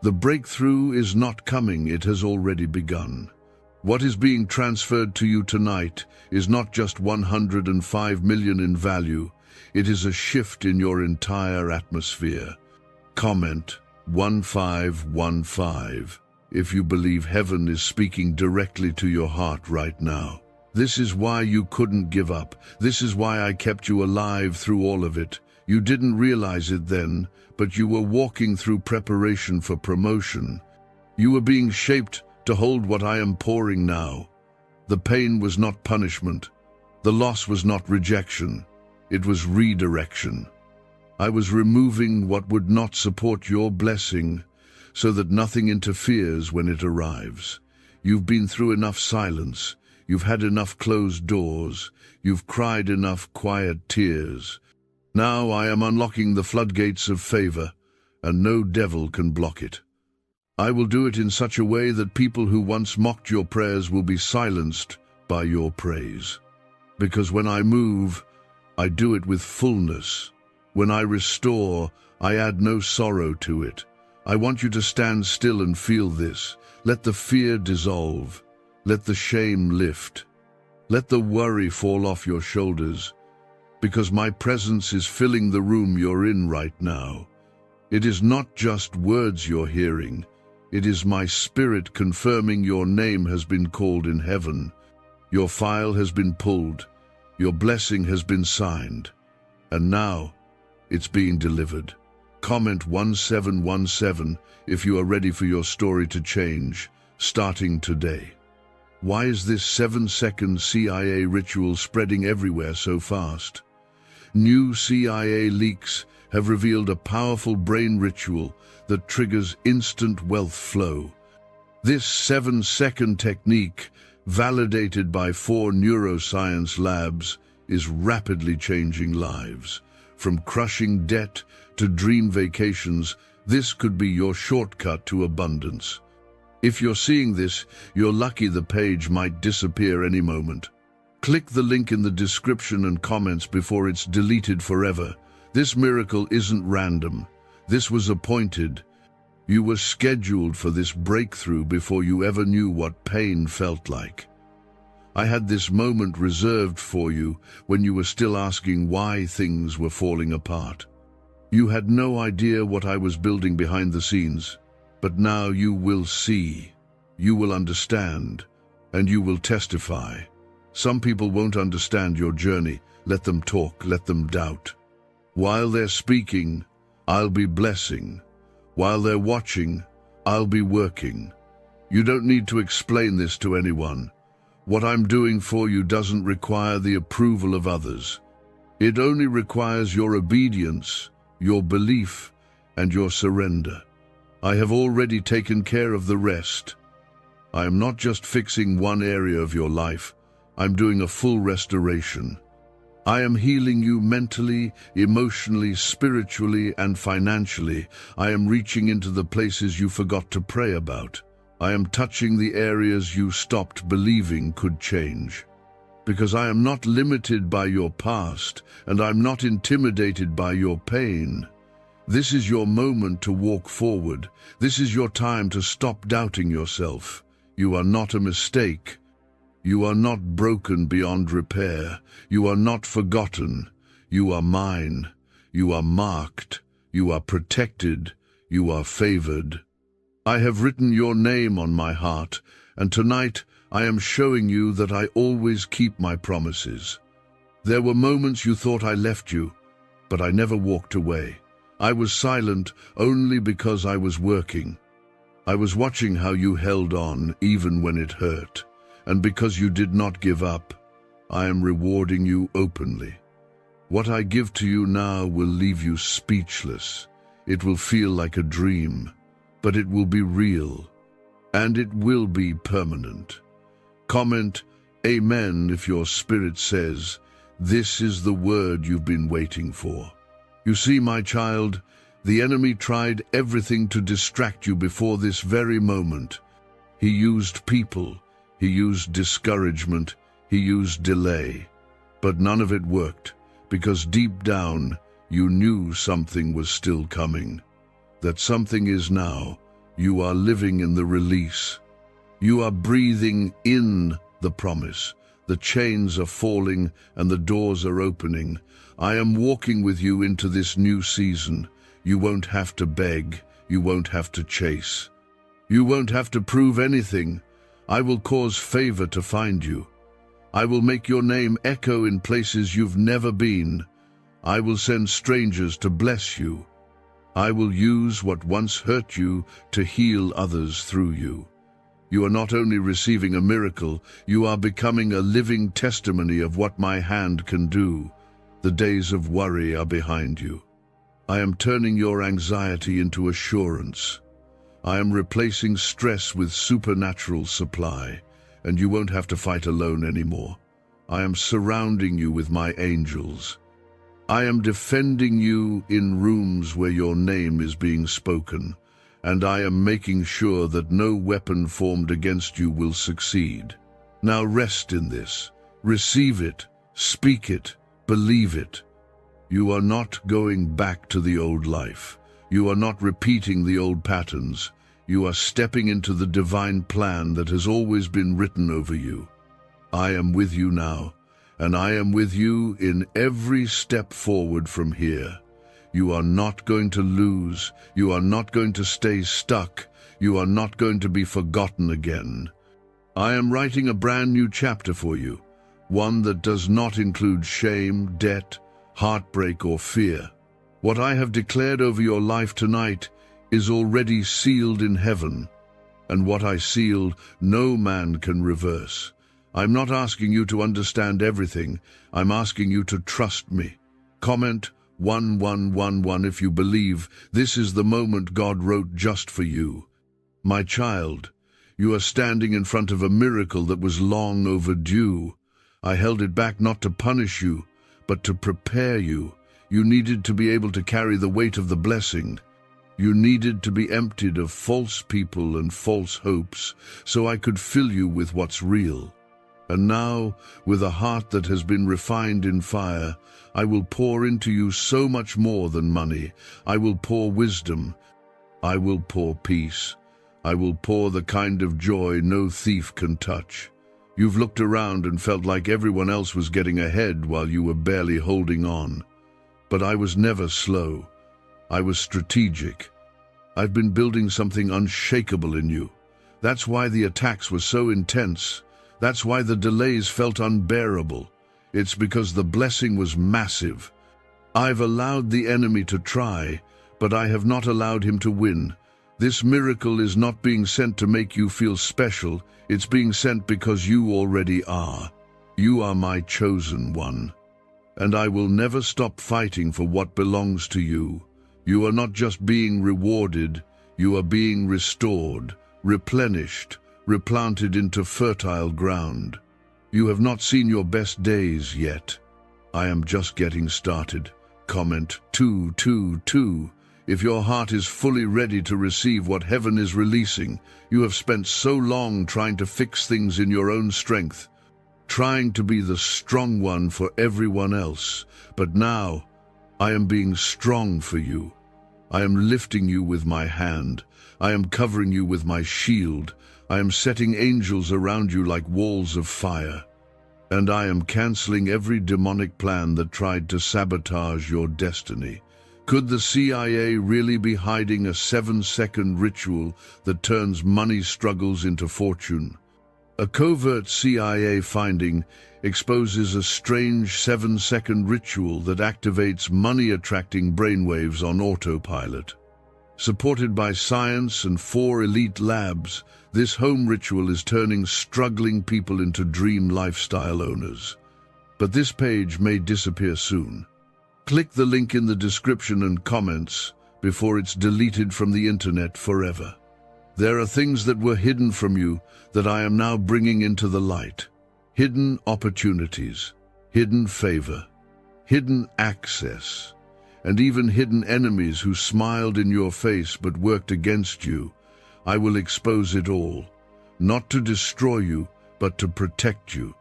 The breakthrough is not coming, it has already begun. What is being transferred to you tonight is not just 105 million in value, it is a shift in your entire atmosphere. Comment 1515 if you believe heaven is speaking directly to your heart right now. This is why you couldn't give up. This is why I kept you alive through all of it. You didn't realize it then, but you were walking through preparation for promotion. You were being shaped to hold what I am pouring now. The pain was not punishment. The loss was not rejection. It was redirection. I was removing what would not support your blessing so that nothing interferes when it arrives. You've been through enough silence. You've had enough closed doors. You've cried enough quiet tears. Now I am unlocking the floodgates of favor, and no devil can block it. I will do it in such a way that people who once mocked your prayers will be silenced by your praise. Because when I move, I do it with fullness. When I restore, I add no sorrow to it. I want you to stand still and feel this. Let the fear dissolve. Let the shame lift. Let the worry fall off your shoulders. Because my presence is filling the room you're in right now. It is not just words you're hearing. It is my spirit confirming your name has been called in heaven. Your file has been pulled. Your blessing has been signed. And now, it's being delivered. Comment 1717 if you are ready for your story to change, starting today. Why is this 7-second CIA ritual spreading everywhere so fast? New CIA leaks have revealed a powerful brain ritual that triggers instant wealth flow. This 7-second technique, validated by 4 neuroscience labs, is rapidly changing lives. From crushing debt to dream vacations, this could be your shortcut to abundance. If you're seeing this, you're lucky the page might disappear any moment. Click the link in the description and comments before it's deleted forever. This miracle isn't random. This was appointed. You were scheduled for this breakthrough before you ever knew what pain felt like. I had this moment reserved for you when you were still asking why things were falling apart. You had no idea what I was building behind the scenes, but now you will see, you will understand, and you will testify. Some people won't understand your journey. Let them talk, let them doubt. While they're speaking, I'll be blessing. While they're watching, I'll be working. You don't need to explain this to anyone. What I'm doing for you doesn't require the approval of others. It only requires your obedience, your belief, and your surrender. I have already taken care of the rest. I am not just fixing one area of your life. I'm doing a full restoration. I am healing you mentally, emotionally, spiritually, and financially. I am reaching into the places you forgot to pray about. I am touching the areas you stopped believing could change. Because I am not limited by your past, and I'm not intimidated by your pain. This is your moment to walk forward. This is your time to stop doubting yourself. You are not a mistake. You are not broken beyond repair. You are not forgotten. You are mine. You are marked. You are protected. You are favored. I have written your name on my heart, and tonight I am showing you that I always keep my promises. There were moments you thought I left you, but I never walked away. I was silent only because I was working. I was watching how you held on even when it hurt. And because you did not give up, I am rewarding you openly. What I give to you now will leave you speechless. It will feel like a dream, but it will be real, and it will be permanent. Comment Amen if your spirit says, this is the word you've been waiting for. You see, my child, the enemy tried everything to distract you before this very moment. He used people. He used discouragement, he used delay, but none of it worked, because deep down you knew something was still coming. That something is now. You are living in the release. You are breathing in the promise. The chains are falling and the doors are opening. I am walking with you into this new season. You won't have to beg. You won't have to chase. You won't have to prove anything. I will cause favor to find you. I will make your name echo in places you've never been. I will send strangers to bless you. I will use what once hurt you to heal others through you. You are not only receiving a miracle, you are becoming a living testimony of what my hand can do. The days of worry are behind you. I am turning your anxiety into assurance. I am replacing stress with supernatural supply, and you won't have to fight alone anymore. I am surrounding you with my angels. I am defending you in rooms where your name is being spoken, and I am making sure that no weapon formed against you will succeed. Now rest in this. Receive it, speak it, believe it. You are not going back to the old life. You are not repeating the old patterns. You are stepping into the divine plan that has always been written over you. I am with you now, and I am with you in every step forward from here. You are not going to lose. You are not going to stay stuck. You are not going to be forgotten again. I am writing a brand new chapter for you, one that does not include shame, debt, heartbreak, or fear. What I have declared over your life tonight is already sealed in heaven, and what I sealed, no man can reverse. I'm not asking you to understand everything. I'm asking you to trust me. Comment 1111 if you believe this is the moment God wrote just for you. My child, you are standing in front of a miracle that was long overdue. I held it back not to punish you, but to prepare you. You needed to be able to carry the weight of the blessing. You needed to be emptied of false people and false hopes, so I could fill you with what's real. And now, with a heart that has been refined in fire, I will pour into you so much more than money. I will pour wisdom. I will pour peace. I will pour the kind of joy no thief can touch. You've looked around and felt like everyone else was getting ahead while you were barely holding on. But I was never slow. I was strategic. I've been building something unshakable in you. That's why the attacks were so intense. That's why the delays felt unbearable. It's because the blessing was massive. I've allowed the enemy to try, but I have not allowed him to win. This miracle is not being sent to make you feel special. It's being sent because you already are. You are my chosen one. And I will never stop fighting for what belongs to you. You are not just being rewarded, you are being restored, replenished, replanted into fertile ground. You have not seen your best days yet. I am just getting started. Comment 222. If your heart is fully ready to receive what heaven is releasing, you have spent so long trying to fix things in your own strength, trying to be the strong one for everyone else. But now, I am being strong for you. I am lifting you with my hand. I am covering you with my shield. I am setting angels around you like walls of fire. And I am canceling every demonic plan that tried to sabotage your destiny. Could the CIA really be hiding a 7-second ritual that turns money struggles into fortune? A covert CIA finding exposes a strange 7-second ritual that activates money-attracting brainwaves on autopilot. Supported by science and 4 elite labs, this home ritual is turning struggling people into dream lifestyle owners. But this page may disappear soon. Click the link in the description and comments before it's deleted from the internet forever. There are things that were hidden from you that I am now bringing into the light. Hidden opportunities, hidden favor, hidden access, and even hidden enemies who smiled in your face but worked against you. I will expose it all, not to destroy you, but to protect you.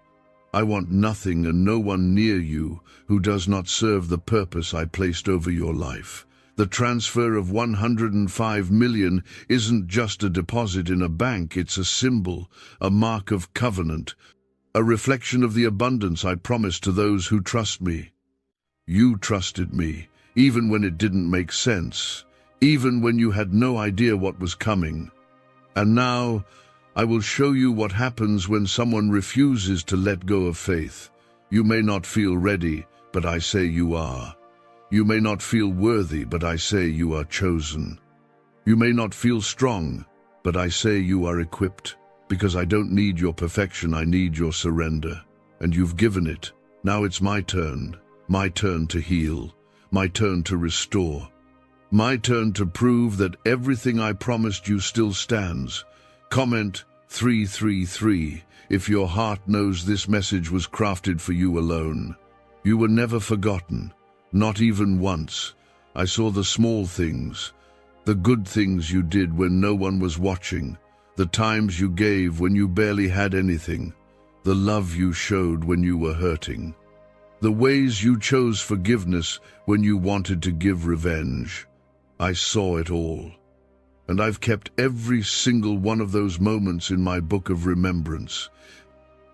I want nothing and no one near you who does not serve the purpose I placed over your life. The transfer of 105 million isn't just a deposit in a bank, it's a symbol, a mark of covenant, a reflection of the abundance I promised to those who trust me. You trusted me, even when it didn't make sense, even when you had no idea what was coming. And now, I will show you what happens when someone refuses to let go of faith. You may not feel ready, but I say you are. You may not feel worthy, but I say you are chosen. You may not feel strong, but I say you are equipped. Because I don't need your perfection, I need your surrender. And you've given it. Now it's my turn to heal, my turn to restore, my turn to prove that everything I promised you still stands. Comment 333 if your heart knows this message was crafted for you alone. You were never forgotten, not even once. I saw the small things, the good things you did when no one was watching, the times you gave when you barely had anything, the love you showed when you were hurting, the ways you chose forgiveness when you wanted to give revenge. I saw it all. And I've kept every single one of those moments in my book of remembrance.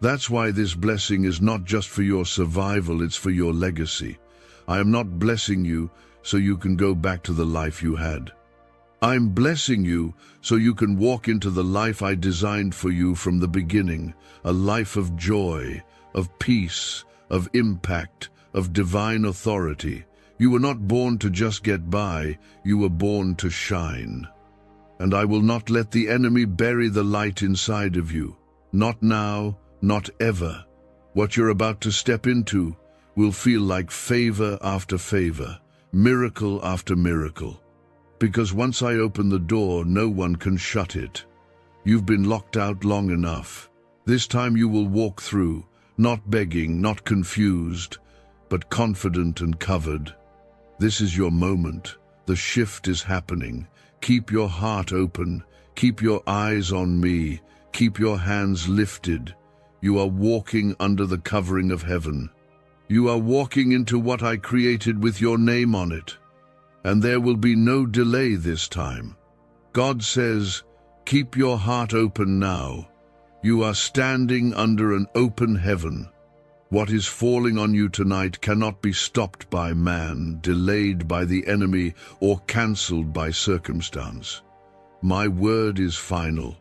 That's why this blessing is not just for your survival, it's for your legacy. I am not blessing you so you can go back to the life you had. I'm blessing you so you can walk into the life I designed for you from the beginning, a life of joy, of peace, of impact, of divine authority. You were not born to just get by, you were born to shine. And I will not let the enemy bury the light inside of you. Not now, not ever. What you're about to step into will feel like favor after favor, miracle after miracle. Because once I open the door, no one can shut it. You've been locked out long enough. This time you will walk through, not begging, not confused, but confident and covered. This is your moment. The shift is happening. Keep your heart open. Keep your eyes on me. Keep your hands lifted. You are walking under the covering of heaven. You are walking into what I created with your name on it. And there will be no delay this time. God says, keep your heart open now. You are standing under an open heaven. What is falling on you tonight cannot be stopped by man, delayed by the enemy, or cancelled by circumstance. My word is final.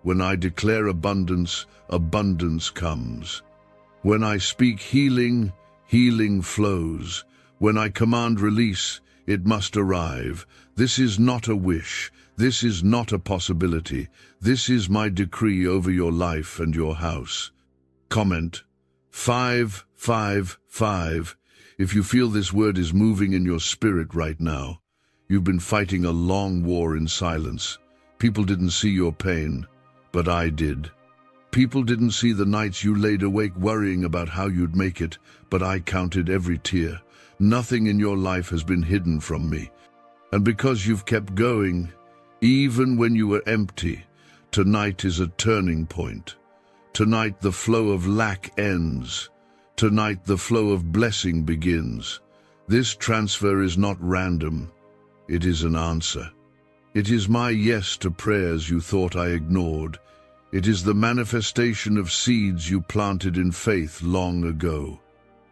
When I declare abundance, abundance comes. When I speak healing, healing flows. When I command release, it must arrive. This is not a wish. This is not a possibility. This is my decree over your life and your house. Comment 555 if you feel this word is moving in your spirit right now. You've been fighting a long war in silence. People didn't see your pain, but I did. People didn't see the nights you laid awake worrying about how you'd make it, but I counted every tear. Nothing in your life has been hidden from me. And because you've kept going, even when you were empty, tonight is a turning point. Tonight the flow of lack ends. Tonight the flow of blessing begins. This transfer is not random. It is an answer. It is my yes to prayers you thought I ignored. It is the manifestation of seeds you planted in faith long ago.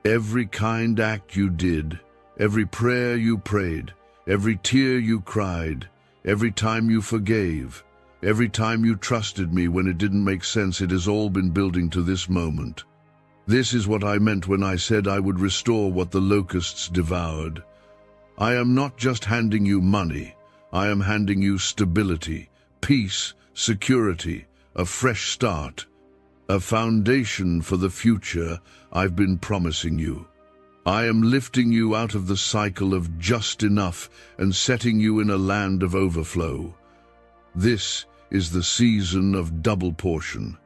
Every kind act you did, every prayer you prayed, every tear you cried, every time you forgave, every time you trusted me when it didn't make sense, it has all been building to this moment. This is what I meant when I said I would restore what the locusts devoured. I am not just handing you money. I am handing you stability, peace, security, a fresh start, a foundation for the future I've been promising you. I am lifting you out of the cycle of just enough and setting you in a land of overflow. This is the season of double portion.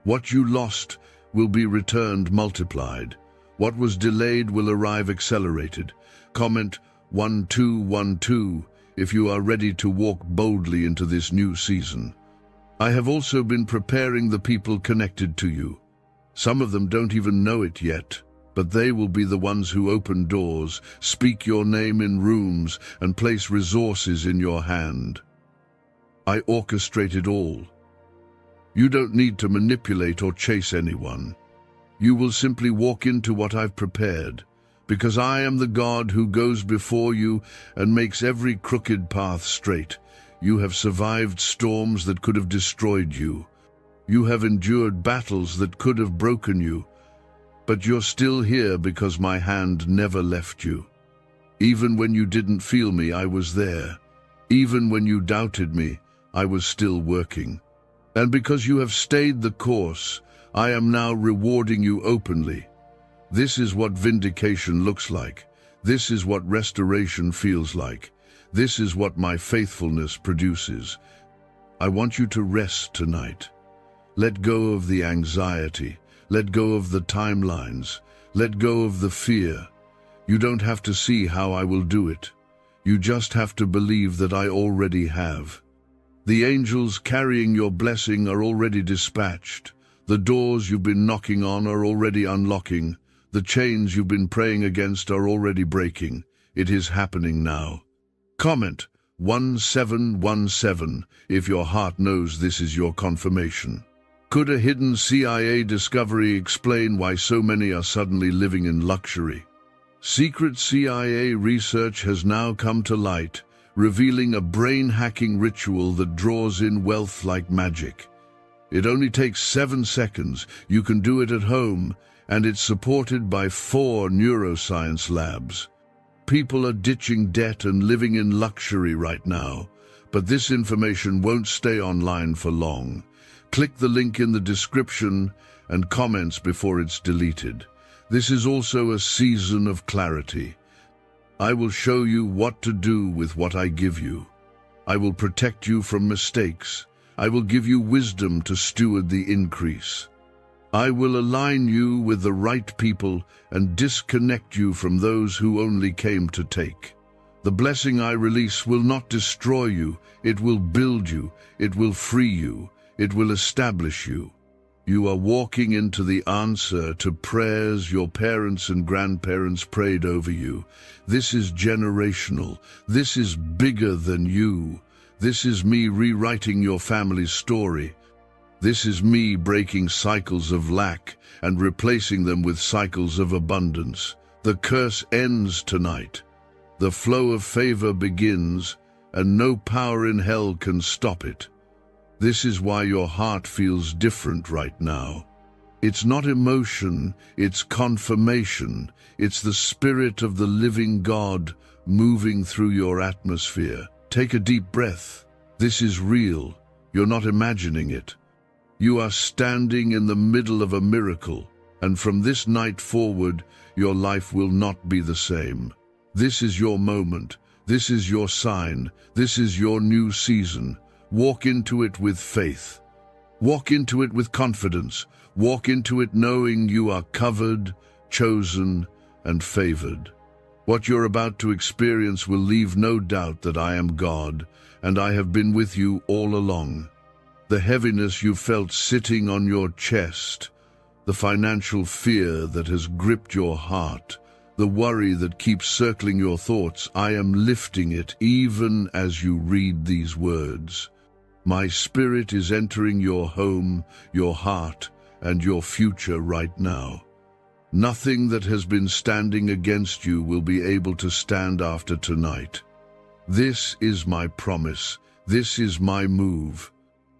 What you lost will be returned multiplied. What was delayed will arrive accelerated. Comment 1212 if you are ready to walk boldly into this new season. I have also been preparing the people connected to you. Some of them don't even know it yet, but they will be the ones who open doors, speak your name in rooms, and place resources in your hand. I orchestrate it all. You don't need to manipulate or chase anyone. You will simply walk into what I've prepared, because I am the God who goes before you and makes every crooked path straight. You have survived storms that could have destroyed you. You have endured battles that could have broken you, but you're still here because my hand never left you. Even when you didn't feel me, I was there. Even when you doubted me, I was still working. And because you have stayed the course, I am now rewarding you openly. This is what vindication looks like. This is what restoration feels like. This is what my faithfulness produces. I want you to rest tonight. Let go of the anxiety. Let go of the timelines. Let go of the fear. You don't have to see how I will do it. You just have to believe that I already have. The angels carrying your blessing are already dispatched. The doors you've been knocking on are already unlocking. The chains you've been praying against are already breaking. It is happening now. Comment 1717 if your heart knows this is your confirmation. Could a hidden CIA discovery explain why so many are suddenly living in luxury? Secret CIA research has now come to light, revealing a brain-hacking ritual that draws in wealth like magic. It only takes 7 seconds. You can do it at home, and it's supported by 4 neuroscience labs. People are ditching debt and living in luxury right now, but this information won't stay online for long. Click the link in the description and comments before it's deleted. This is also a season of clarity. I will show you what to do with what I give you. I will protect you from mistakes. I will give you wisdom to steward the increase. I will align you with the right people and disconnect you from those who only came to take. The blessing I release will not destroy you. It will build you. It will free you. It will establish you. You are walking into the answer to prayers your parents and grandparents prayed over you. This is generational. This is bigger than you. This is me rewriting your family's story. This is me breaking cycles of lack and replacing them with cycles of abundance. The curse ends tonight. The flow of favor begins, and no power in hell can stop it. This is why your heart feels different right now. It's not emotion, it's confirmation. It's the Spirit of the living God moving through your atmosphere. Take a deep breath. This is real. You're not imagining it. You are standing in the middle of a miracle, and from this night forward, your life will not be the same. This is your moment. This is your sign. This is your new season. Walk into it with faith. Walk into it with confidence. Walk into it knowing you are covered, chosen, and favored. What you're about to experience will leave no doubt that I am God, and I have been with you all along. The heaviness you felt sitting on your chest, the financial fear that has gripped your heart, the worry that keeps circling your thoughts, I am lifting it even as you read these words. My Spirit is entering your home, your heart, and your future right now. Nothing that has been standing against you will be able to stand after tonight. This is my promise. This is my move.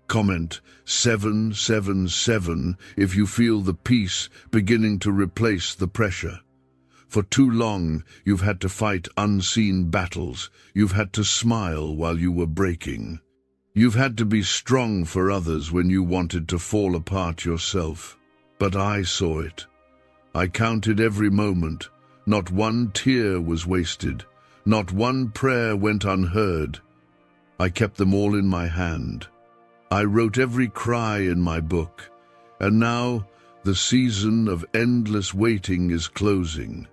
Comment 777 if you feel the peace beginning to replace the pressure. For too long, you've had to fight unseen battles. You've had to smile while you were breaking. You've had to be strong for others when you wanted to fall apart yourself. But I saw it. I counted every moment. Not one tear was wasted. Not one prayer went unheard. I kept them all in my hand. I wrote every cry in my book. And now, the season of endless waiting is closing.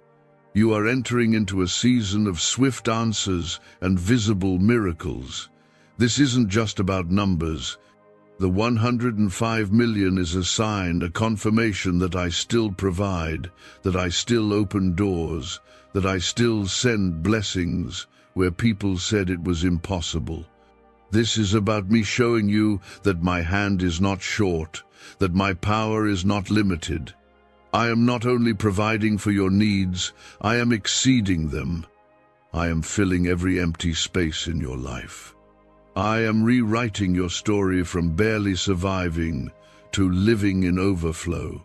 You are entering into a season of swift answers and visible miracles. This isn't just about numbers. The 105 million is a sign, a confirmation that I still provide, that I still open doors, that I still send blessings where people said it was impossible. This is about me showing you that my hand is not short, that my power is not limited. I am not only providing for your needs, I am exceeding them. I am filling every empty space in your life. I am rewriting your story from barely surviving to living in overflow.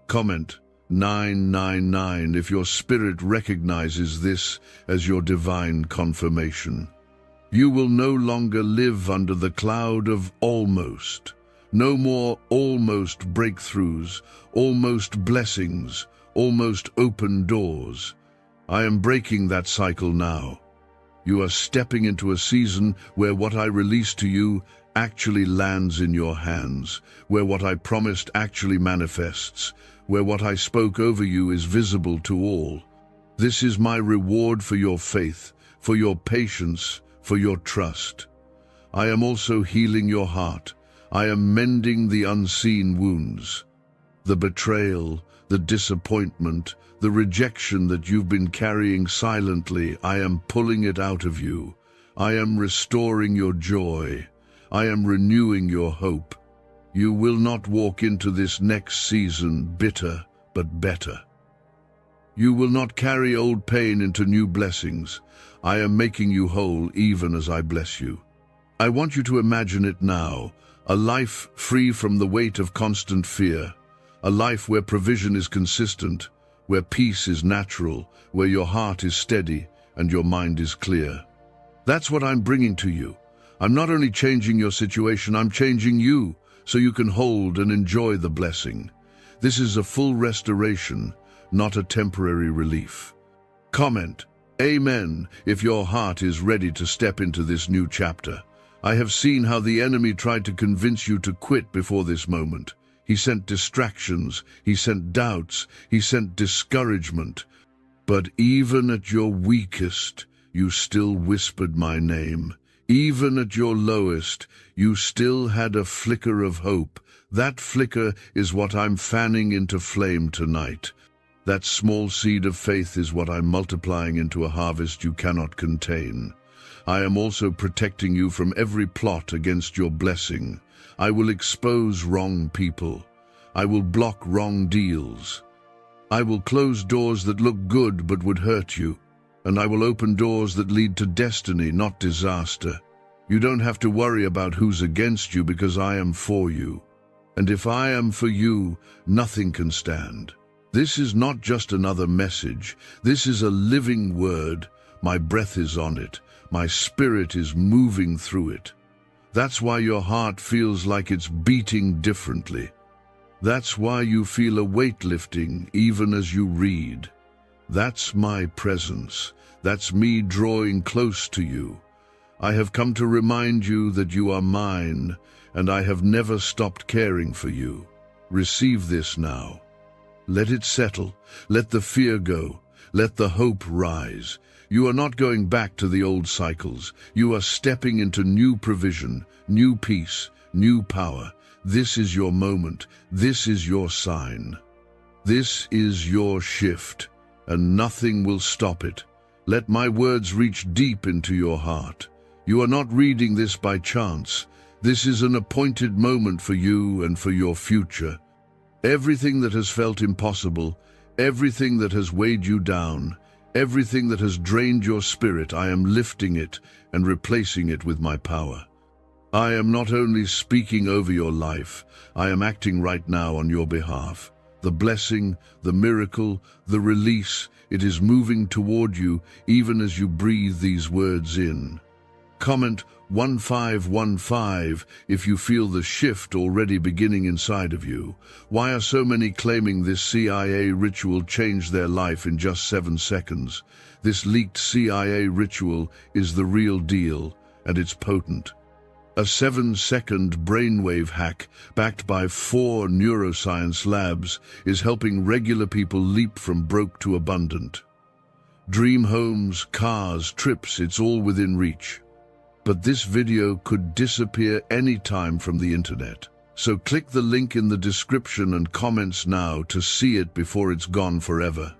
Comment 999 if your spirit recognizes this as your divine confirmation. You will no longer live under the cloud of almost. No more almost breakthroughs, almost blessings, almost open doors. I am breaking that cycle now. You are stepping into a season where what I release to you actually lands in your hands, where what I promised actually manifests, where what I spoke over you is visible to all. This is my reward for your faith, for your patience, for your trust. I am also healing your heart. I am mending the unseen wounds. The betrayal, the disappointment, the rejection that you've been carrying silently, I am pulling it out of you. I am restoring your joy. I am renewing your hope. You will not walk into this next season bitter, but better. You will not carry old pain into new blessings. I am making you whole even as I bless you. I want you to imagine it now, a life free from the weight of constant fear, a life where provision is consistent, where peace is natural, where your heart is steady and your mind is clear. That's what I'm bringing to you. I'm not only changing your situation, I'm changing you so you can hold and enjoy the blessing. This is a full restoration, not a temporary relief. Comment, Amen, if your heart is ready to step into this new chapter. I have seen how the enemy tried to convince you to quit before this moment. He sent distractions, he sent doubts, he sent discouragement. But even at your weakest, you still whispered my name. Even at your lowest, you still had a flicker of hope. That flicker is what I'm fanning into flame tonight. That small seed of faith is what I'm multiplying into a harvest you cannot contain. I am also protecting you from every plot against your blessing. I will expose wrong people. I will block wrong deals. I will close doors that look good but would hurt you. And I will open doors that lead to destiny, not disaster. You don't have to worry about who's against you because I am for you. And if I am for you, nothing can stand. This is not just another message. This is a living word. My breath is on it. My spirit is moving through it. That's why your heart feels like it's beating differently. That's why you feel a weight lifting even as you read. That's my presence. That's me drawing close to you. I have come to remind you that you are mine, and I have never stopped caring for you. Receive this now. Let it settle. Let the fear go. Let the hope rise. You are not going back to the old cycles. You are stepping into new provision, new peace, new power. This is your moment. This is your sign. This is your shift, and nothing will stop it. Let my words reach deep into your heart. You are not reading this by chance. This is an appointed moment for you and for your future. Everything that has felt impossible, everything that has weighed you down, everything that has drained your spirit, I am lifting it and replacing it with my power. I am not only speaking over your life, I am acting right now on your behalf. The blessing, the miracle, the release, it is moving toward you even as you breathe these words in. Comment 1515 if you feel the shift already beginning inside of you. Why are so many claiming this CIA ritual changed their life in just 7 seconds? This leaked CIA ritual is the real deal, and it's potent. A 7-second brainwave hack backed by 4 neuroscience labs is helping regular people leap from broke to abundant. Dream homes, cars, trips, it's all within reach. But this video could disappear anytime from the internet. So click the link in the description and comments now to see it before it's gone forever.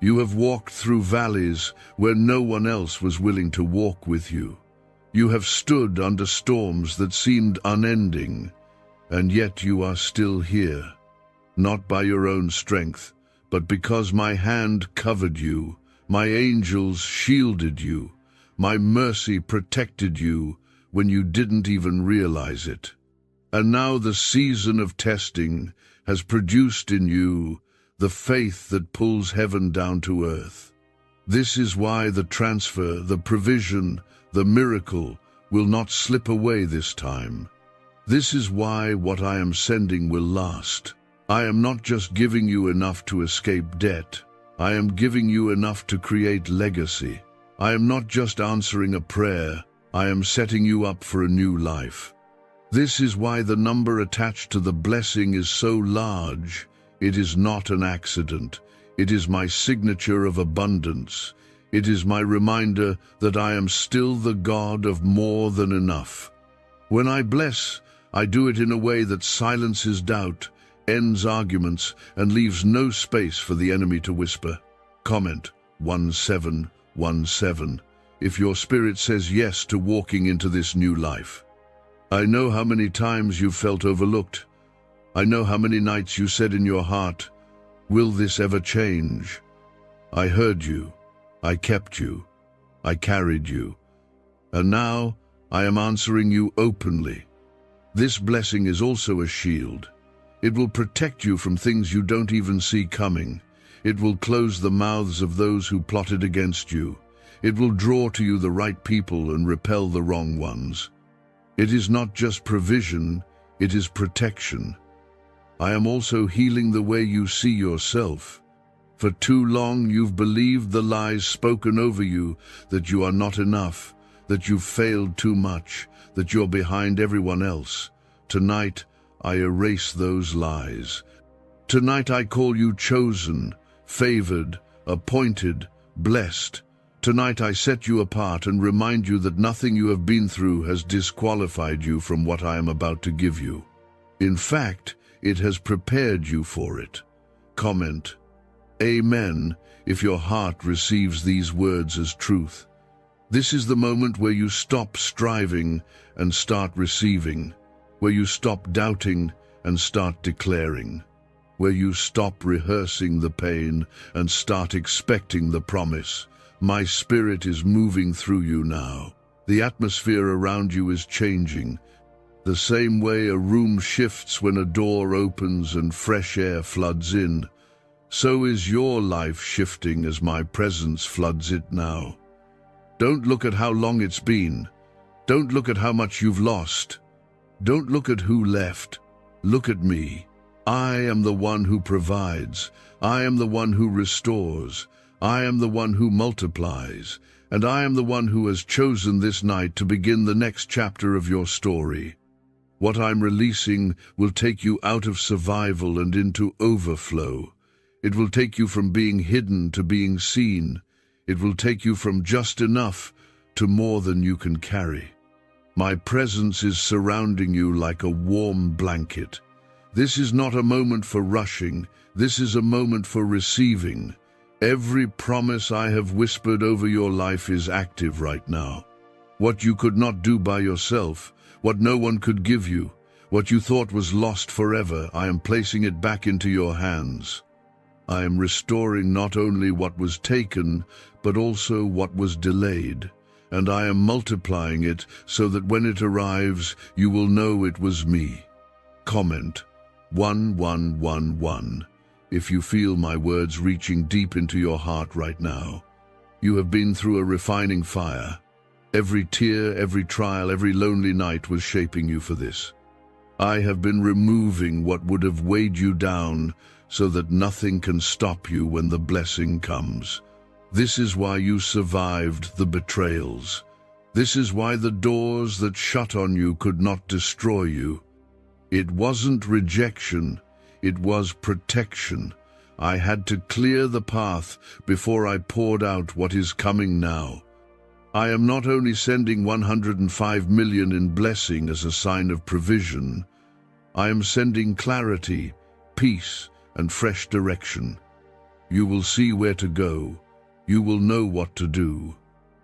You have walked through valleys where no one else was willing to walk with you. You have stood under storms that seemed unending, and yet you are still here. Not by your own strength, but because my hand covered you, my angels shielded you, my mercy protected you when you didn't even realize it. And now the season of testing has produced in you the faith that pulls heaven down to earth. This is why the transfer, the provision, the miracle will not slip away this time. This is why what I am sending will last. I am not just giving you enough to escape debt. I am giving you enough to create legacy. I am not just answering a prayer, I am setting you up for a new life. This is why the number attached to the blessing is so large. It is not an accident. It is my signature of abundance. It is my reminder that I am still the God of more than enough. When I bless, I do it in a way that silences doubt, ends arguments, and leaves no space for the enemy to whisper. Comment 1717 if your spirit says yes to walking into this new life. I know how many times you've felt overlooked. I know how many nights you said in your heart, "Will this ever change?" I heard you. I kept you. I carried you. And now I am answering you openly. This blessing is also a shield. It will protect you from things you don't even see coming. It will close the mouths of those who plotted against you. It will draw to you the right people and repel the wrong ones. It is not just provision, it is protection. I am also healing the way you see yourself. For too long you've believed the lies spoken over you, that you are not enough, that you've failed too much, that you're behind everyone else. Tonight, I erase those lies. Tonight I call you chosen, favored, appointed, blessed. Tonight I set you apart and remind you that nothing you have been through has disqualified you from what I am about to give you. In fact, it has prepared you for it. Comment, Amen, if your heart receives these words as truth. This is the moment where you stop striving and start receiving, where you stop doubting and start declaring, where you stop rehearsing the pain and start expecting the promise. My spirit is moving through you now. The atmosphere around you is changing. The same way a room shifts when a door opens and fresh air floods in, so is your life shifting as my presence floods it now. Don't look at how long it's been. Don't look at how much you've lost. Don't look at who left. Look at me. I am the one who provides. I am the one who restores. I am the one who multiplies. And I am the one who has chosen this night to begin the next chapter of your story. What I'm releasing will take you out of survival and into overflow. It will take you from being hidden to being seen. It will take you from just enough to more than you can carry. My presence is surrounding you like a warm blanket. This is not a moment for rushing. This is a moment for receiving. Every promise I have whispered over your life is active right now. What you could not do by yourself, what no one could give you, what you thought was lost forever, I am placing it back into your hands. I am restoring not only what was taken, but also what was delayed, and I am multiplying it so that when it arrives, you will know it was me. Comment 1111 if you feel my words reaching deep into your heart right now. You have been through a refining fire. Every tear, every trial, every lonely night was shaping you for this. I have been removing what would have weighed you down so that nothing can stop you when the blessing comes. This is why you survived the betrayals. This is why the doors that shut on you could not destroy you. It wasn't rejection, it was protection. I had to clear the path before I poured out what is coming now. I am not only sending 105 million in blessing as a sign of provision, I am sending clarity, peace, and fresh direction. You will see where to go. You will know what to do.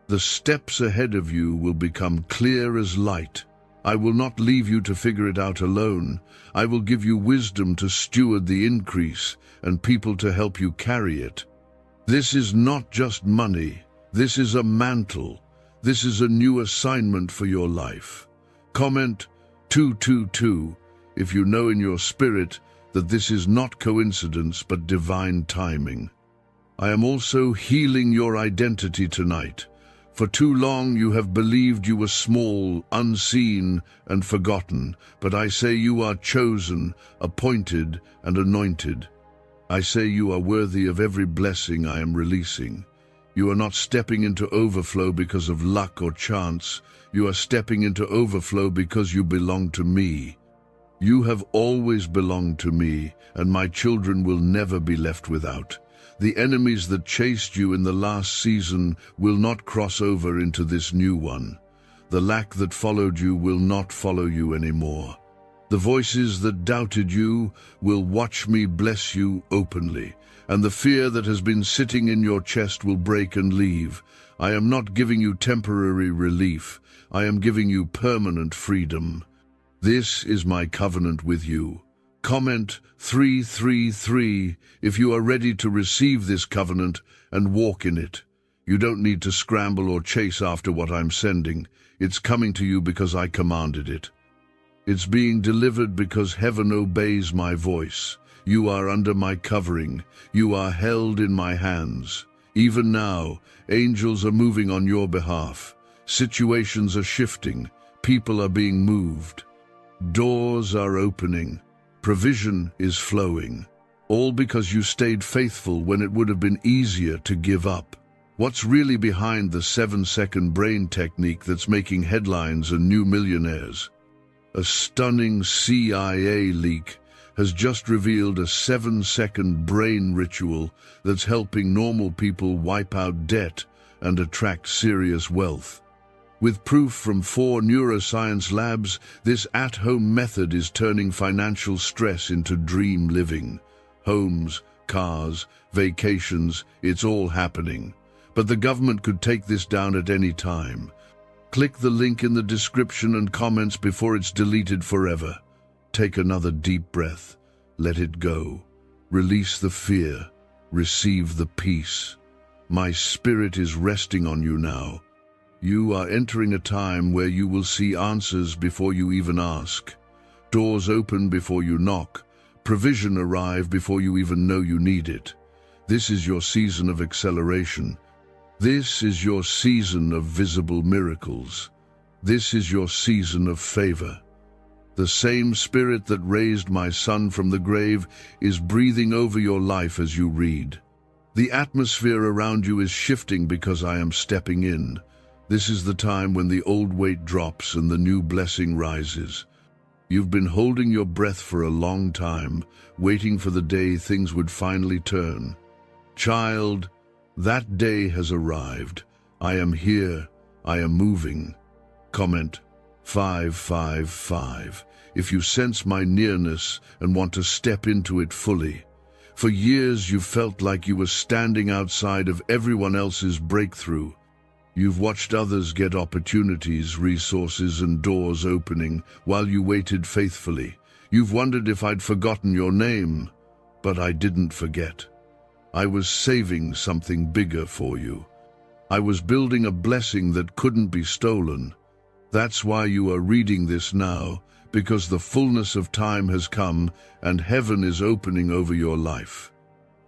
The steps ahead of you will become clear as light. I will not leave you to figure it out alone. I will give you wisdom to steward the increase and people to help you carry it. This is not just money. This is a mantle. This is a new assignment for your life. Comment 222 if you know in your spirit that this is not coincidence but divine timing. I am also healing your identity tonight. For too long you have believed you were small, unseen, and forgotten, but I say you are chosen, appointed, and anointed. I say you are worthy of every blessing I am releasing. You are not stepping into overflow because of luck or chance. You are stepping into overflow because you belong to me. You have always belonged to me, and my children will never be left without. The enemies that chased you in the last season will not cross over into this new one. The lack that followed you will not follow you anymore. The voices that doubted you will watch me bless you openly, and the fear that has been sitting in your chest will break and leave. I am not giving you temporary relief. I am giving you permanent freedom. This is my covenant with you. Comment 333 if you are ready to receive this covenant and walk in it. You don't need to scramble or chase after what I'm sending. It's coming to you because I commanded it. It's being delivered because heaven obeys my voice. You are under my covering. You are held in my hands. Even now, angels are moving on your behalf. Situations are shifting. People are being moved. Doors are opening. Provision is flowing. All because you stayed faithful when it would have been easier to give up. What's really behind the 7-second brain technique that's making headlines and new millionaires? A stunning CIA leak has just revealed a 7-second brain ritual that's helping normal people wipe out debt and attract serious wealth. With proof from 4 neuroscience labs, this at-home method is turning financial stress into dream living. Homes, cars, vacations, it's all happening. But the government could take this down at any time. Click the link in the description and comments before it's deleted forever. Take another deep breath. Let it go. Release the fear. Receive the peace. My spirit is resting on you now. You are entering a time where you will see answers before you even ask. Doors open before you knock. Provision arrive before you even know you need it. This is your season of acceleration. This is your season of visible miracles. This is your season of favor. The same Spirit that raised my son from the grave is breathing over your life as you read. The atmosphere around you is shifting because I am stepping in. This is the time when the old weight drops and the new blessing rises. You've been holding your breath for a long time, waiting for the day things would finally turn. Child, that day has arrived. I am here. I am moving. Comment 555 if you sense my nearness and want to step into it fully. For years you felt like you were standing outside of everyone else's breakthrough. You've watched others get opportunities, resources, and doors opening while you waited faithfully. You've wondered if I'd forgotten your name, but I didn't forget. I was saving something bigger for you. I was building a blessing that couldn't be stolen. That's why you are reading this now, because the fullness of time has come and heaven is opening over your life.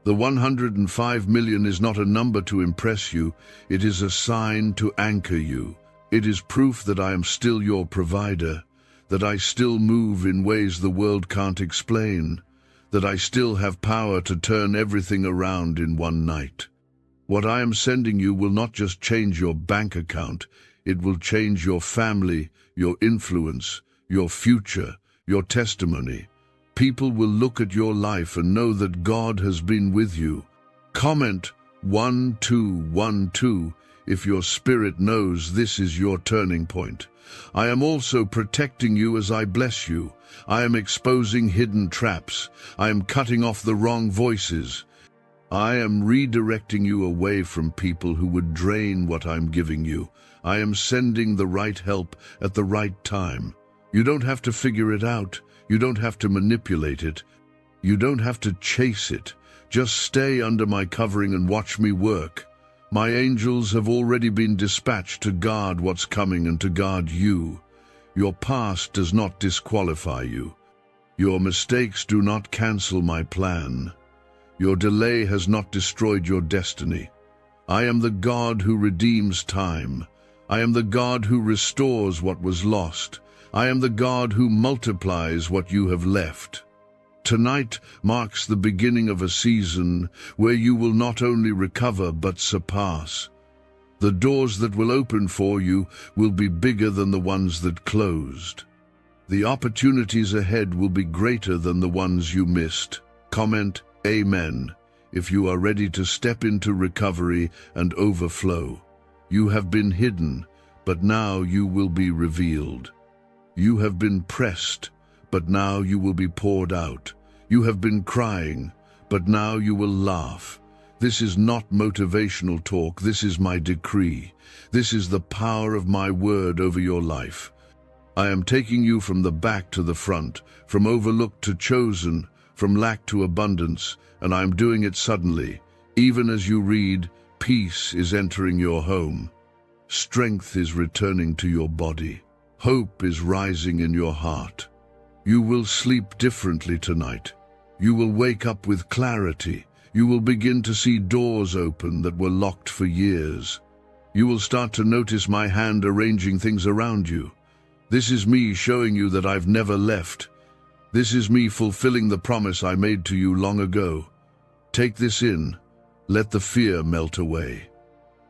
The 105 million is not a number to impress you, it is a sign to anchor you. It is proof that I am still your provider, that I still move in ways the world can't explain, that I still have power to turn everything around in one night. What I am sending you will not just change your bank account, it will change your family, your influence, your future, your testimony. People will look at your life and know that God has been with you. Comment 1212 if your spirit knows this is your turning point. I am also protecting you as I bless you. I am exposing hidden traps. I am cutting off the wrong voices. I am redirecting you away from people who would drain what I'm giving you. I am sending the right help at the right time. You don't have to figure it out. You don't have to manipulate it. You don't have to chase it. Just stay under my covering and watch me work. My angels have already been dispatched to guard what's coming and to guard you. Your past does not disqualify you. Your mistakes do not cancel my plan. Your delay has not destroyed your destiny. I am the God who redeems time. I am the God who restores what was lost. I am the God who multiplies what you have left. Tonight marks the beginning of a season where you will not only recover but surpass. The doors that will open for you will be bigger than the ones that closed. The opportunities ahead will be greater than the ones you missed. Comment Amen if you are ready to step into recovery and overflow. You have been hidden, but now you will be revealed. You have been pressed, but now you will be poured out. You have been crying, but now you will laugh. This is not motivational talk, this is my decree. This is the power of my word over your life. I am taking you from the back to the front, from overlooked to chosen, from lack to abundance, and I am doing it suddenly. Even as you read, peace is entering your home. Strength is returning to your body. Hope is rising in your heart. You will sleep differently tonight. You will wake up with clarity. You will begin to see doors open that were locked for years. You will start to notice my hand arranging things around you. This is me showing you that I've never left. This is me fulfilling the promise I made to you long ago. Take this in. Let the fear melt away.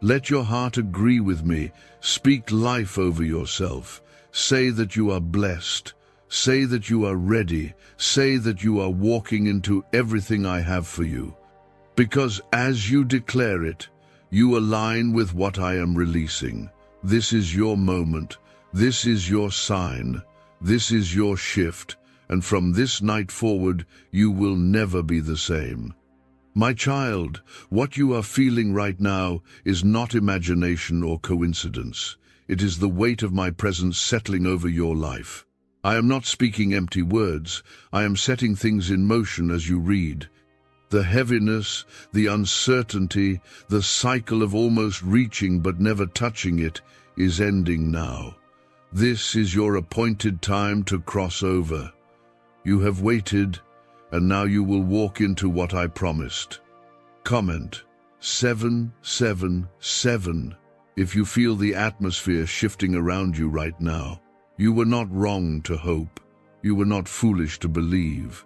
Let your heart agree with me. Speak life over yourself. Say that you are blessed. Say that you are ready. Say that you are walking into everything I have for you. Because as you declare it, you align with what I am releasing. This is your moment. This is your sign. This is your shift. And from this night forward, you will never be the same. My child, what you are feeling right now is not imagination or coincidence. It is the weight of my presence settling over your life. I am not speaking empty words. I am setting things in motion as you read. The heaviness, the uncertainty, the cycle of almost reaching but never touching it is ending now. This is your appointed time to cross over. You have waited, and now you will walk into what I promised. Comment 777 if you feel the atmosphere shifting around you right now. You were not wrong to hope. You were not foolish to believe.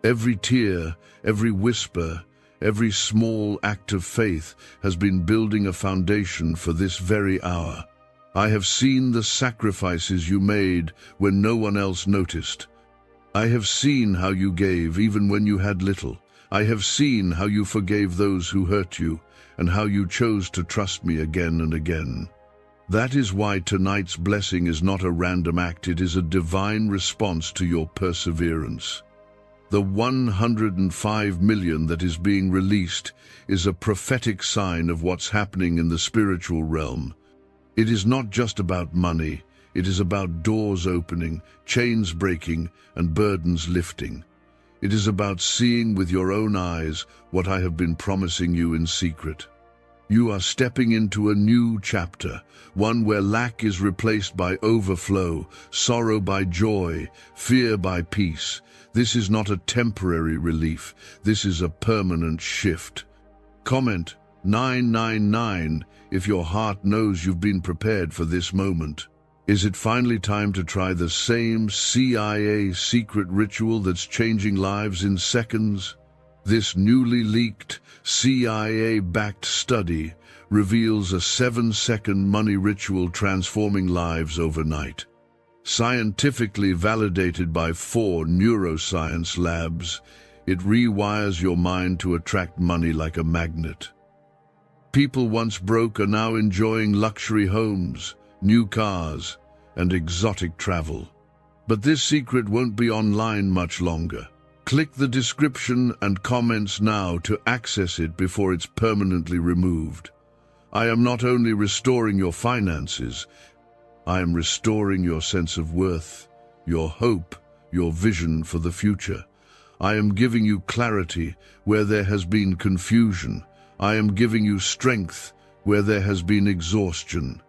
Every tear, every whisper, every small act of faith has been building a foundation for this very hour. I have seen the sacrifices you made when no one else noticed. I have seen how you gave even when you had little. I have seen how you forgave those who hurt you, and how you chose to trust me again and again. That is why tonight's blessing is not a random act, it is a divine response to your perseverance. The 105 million that is being released is a prophetic sign of what's happening in the spiritual realm. It is not just about money, it is about doors opening, chains breaking, and burdens lifting. It is about seeing with your own eyes what I have been promising you in secret. You are stepping into a new chapter, one where lack is replaced by overflow, sorrow by joy, fear by peace. This is not a temporary relief, this is a permanent shift. Comment 999 if your heart knows you've been prepared for this moment. Is it finally time to try the same CIA secret ritual that's changing lives in seconds? This newly leaked, CIA-backed study reveals a 7-second money ritual transforming lives overnight. Scientifically validated by 4 neuroscience labs, it rewires your mind to attract money like a magnet. People once broke are now enjoying luxury homes, new cars, and exotic travel. But this secret won't be online much longer. Click the description and comments now to access it before it's permanently removed. I am not only restoring your finances, I am restoring your sense of worth, your hope, your vision for the future. I am giving you clarity where there has been confusion. I am giving you strength where there has been exhaustion.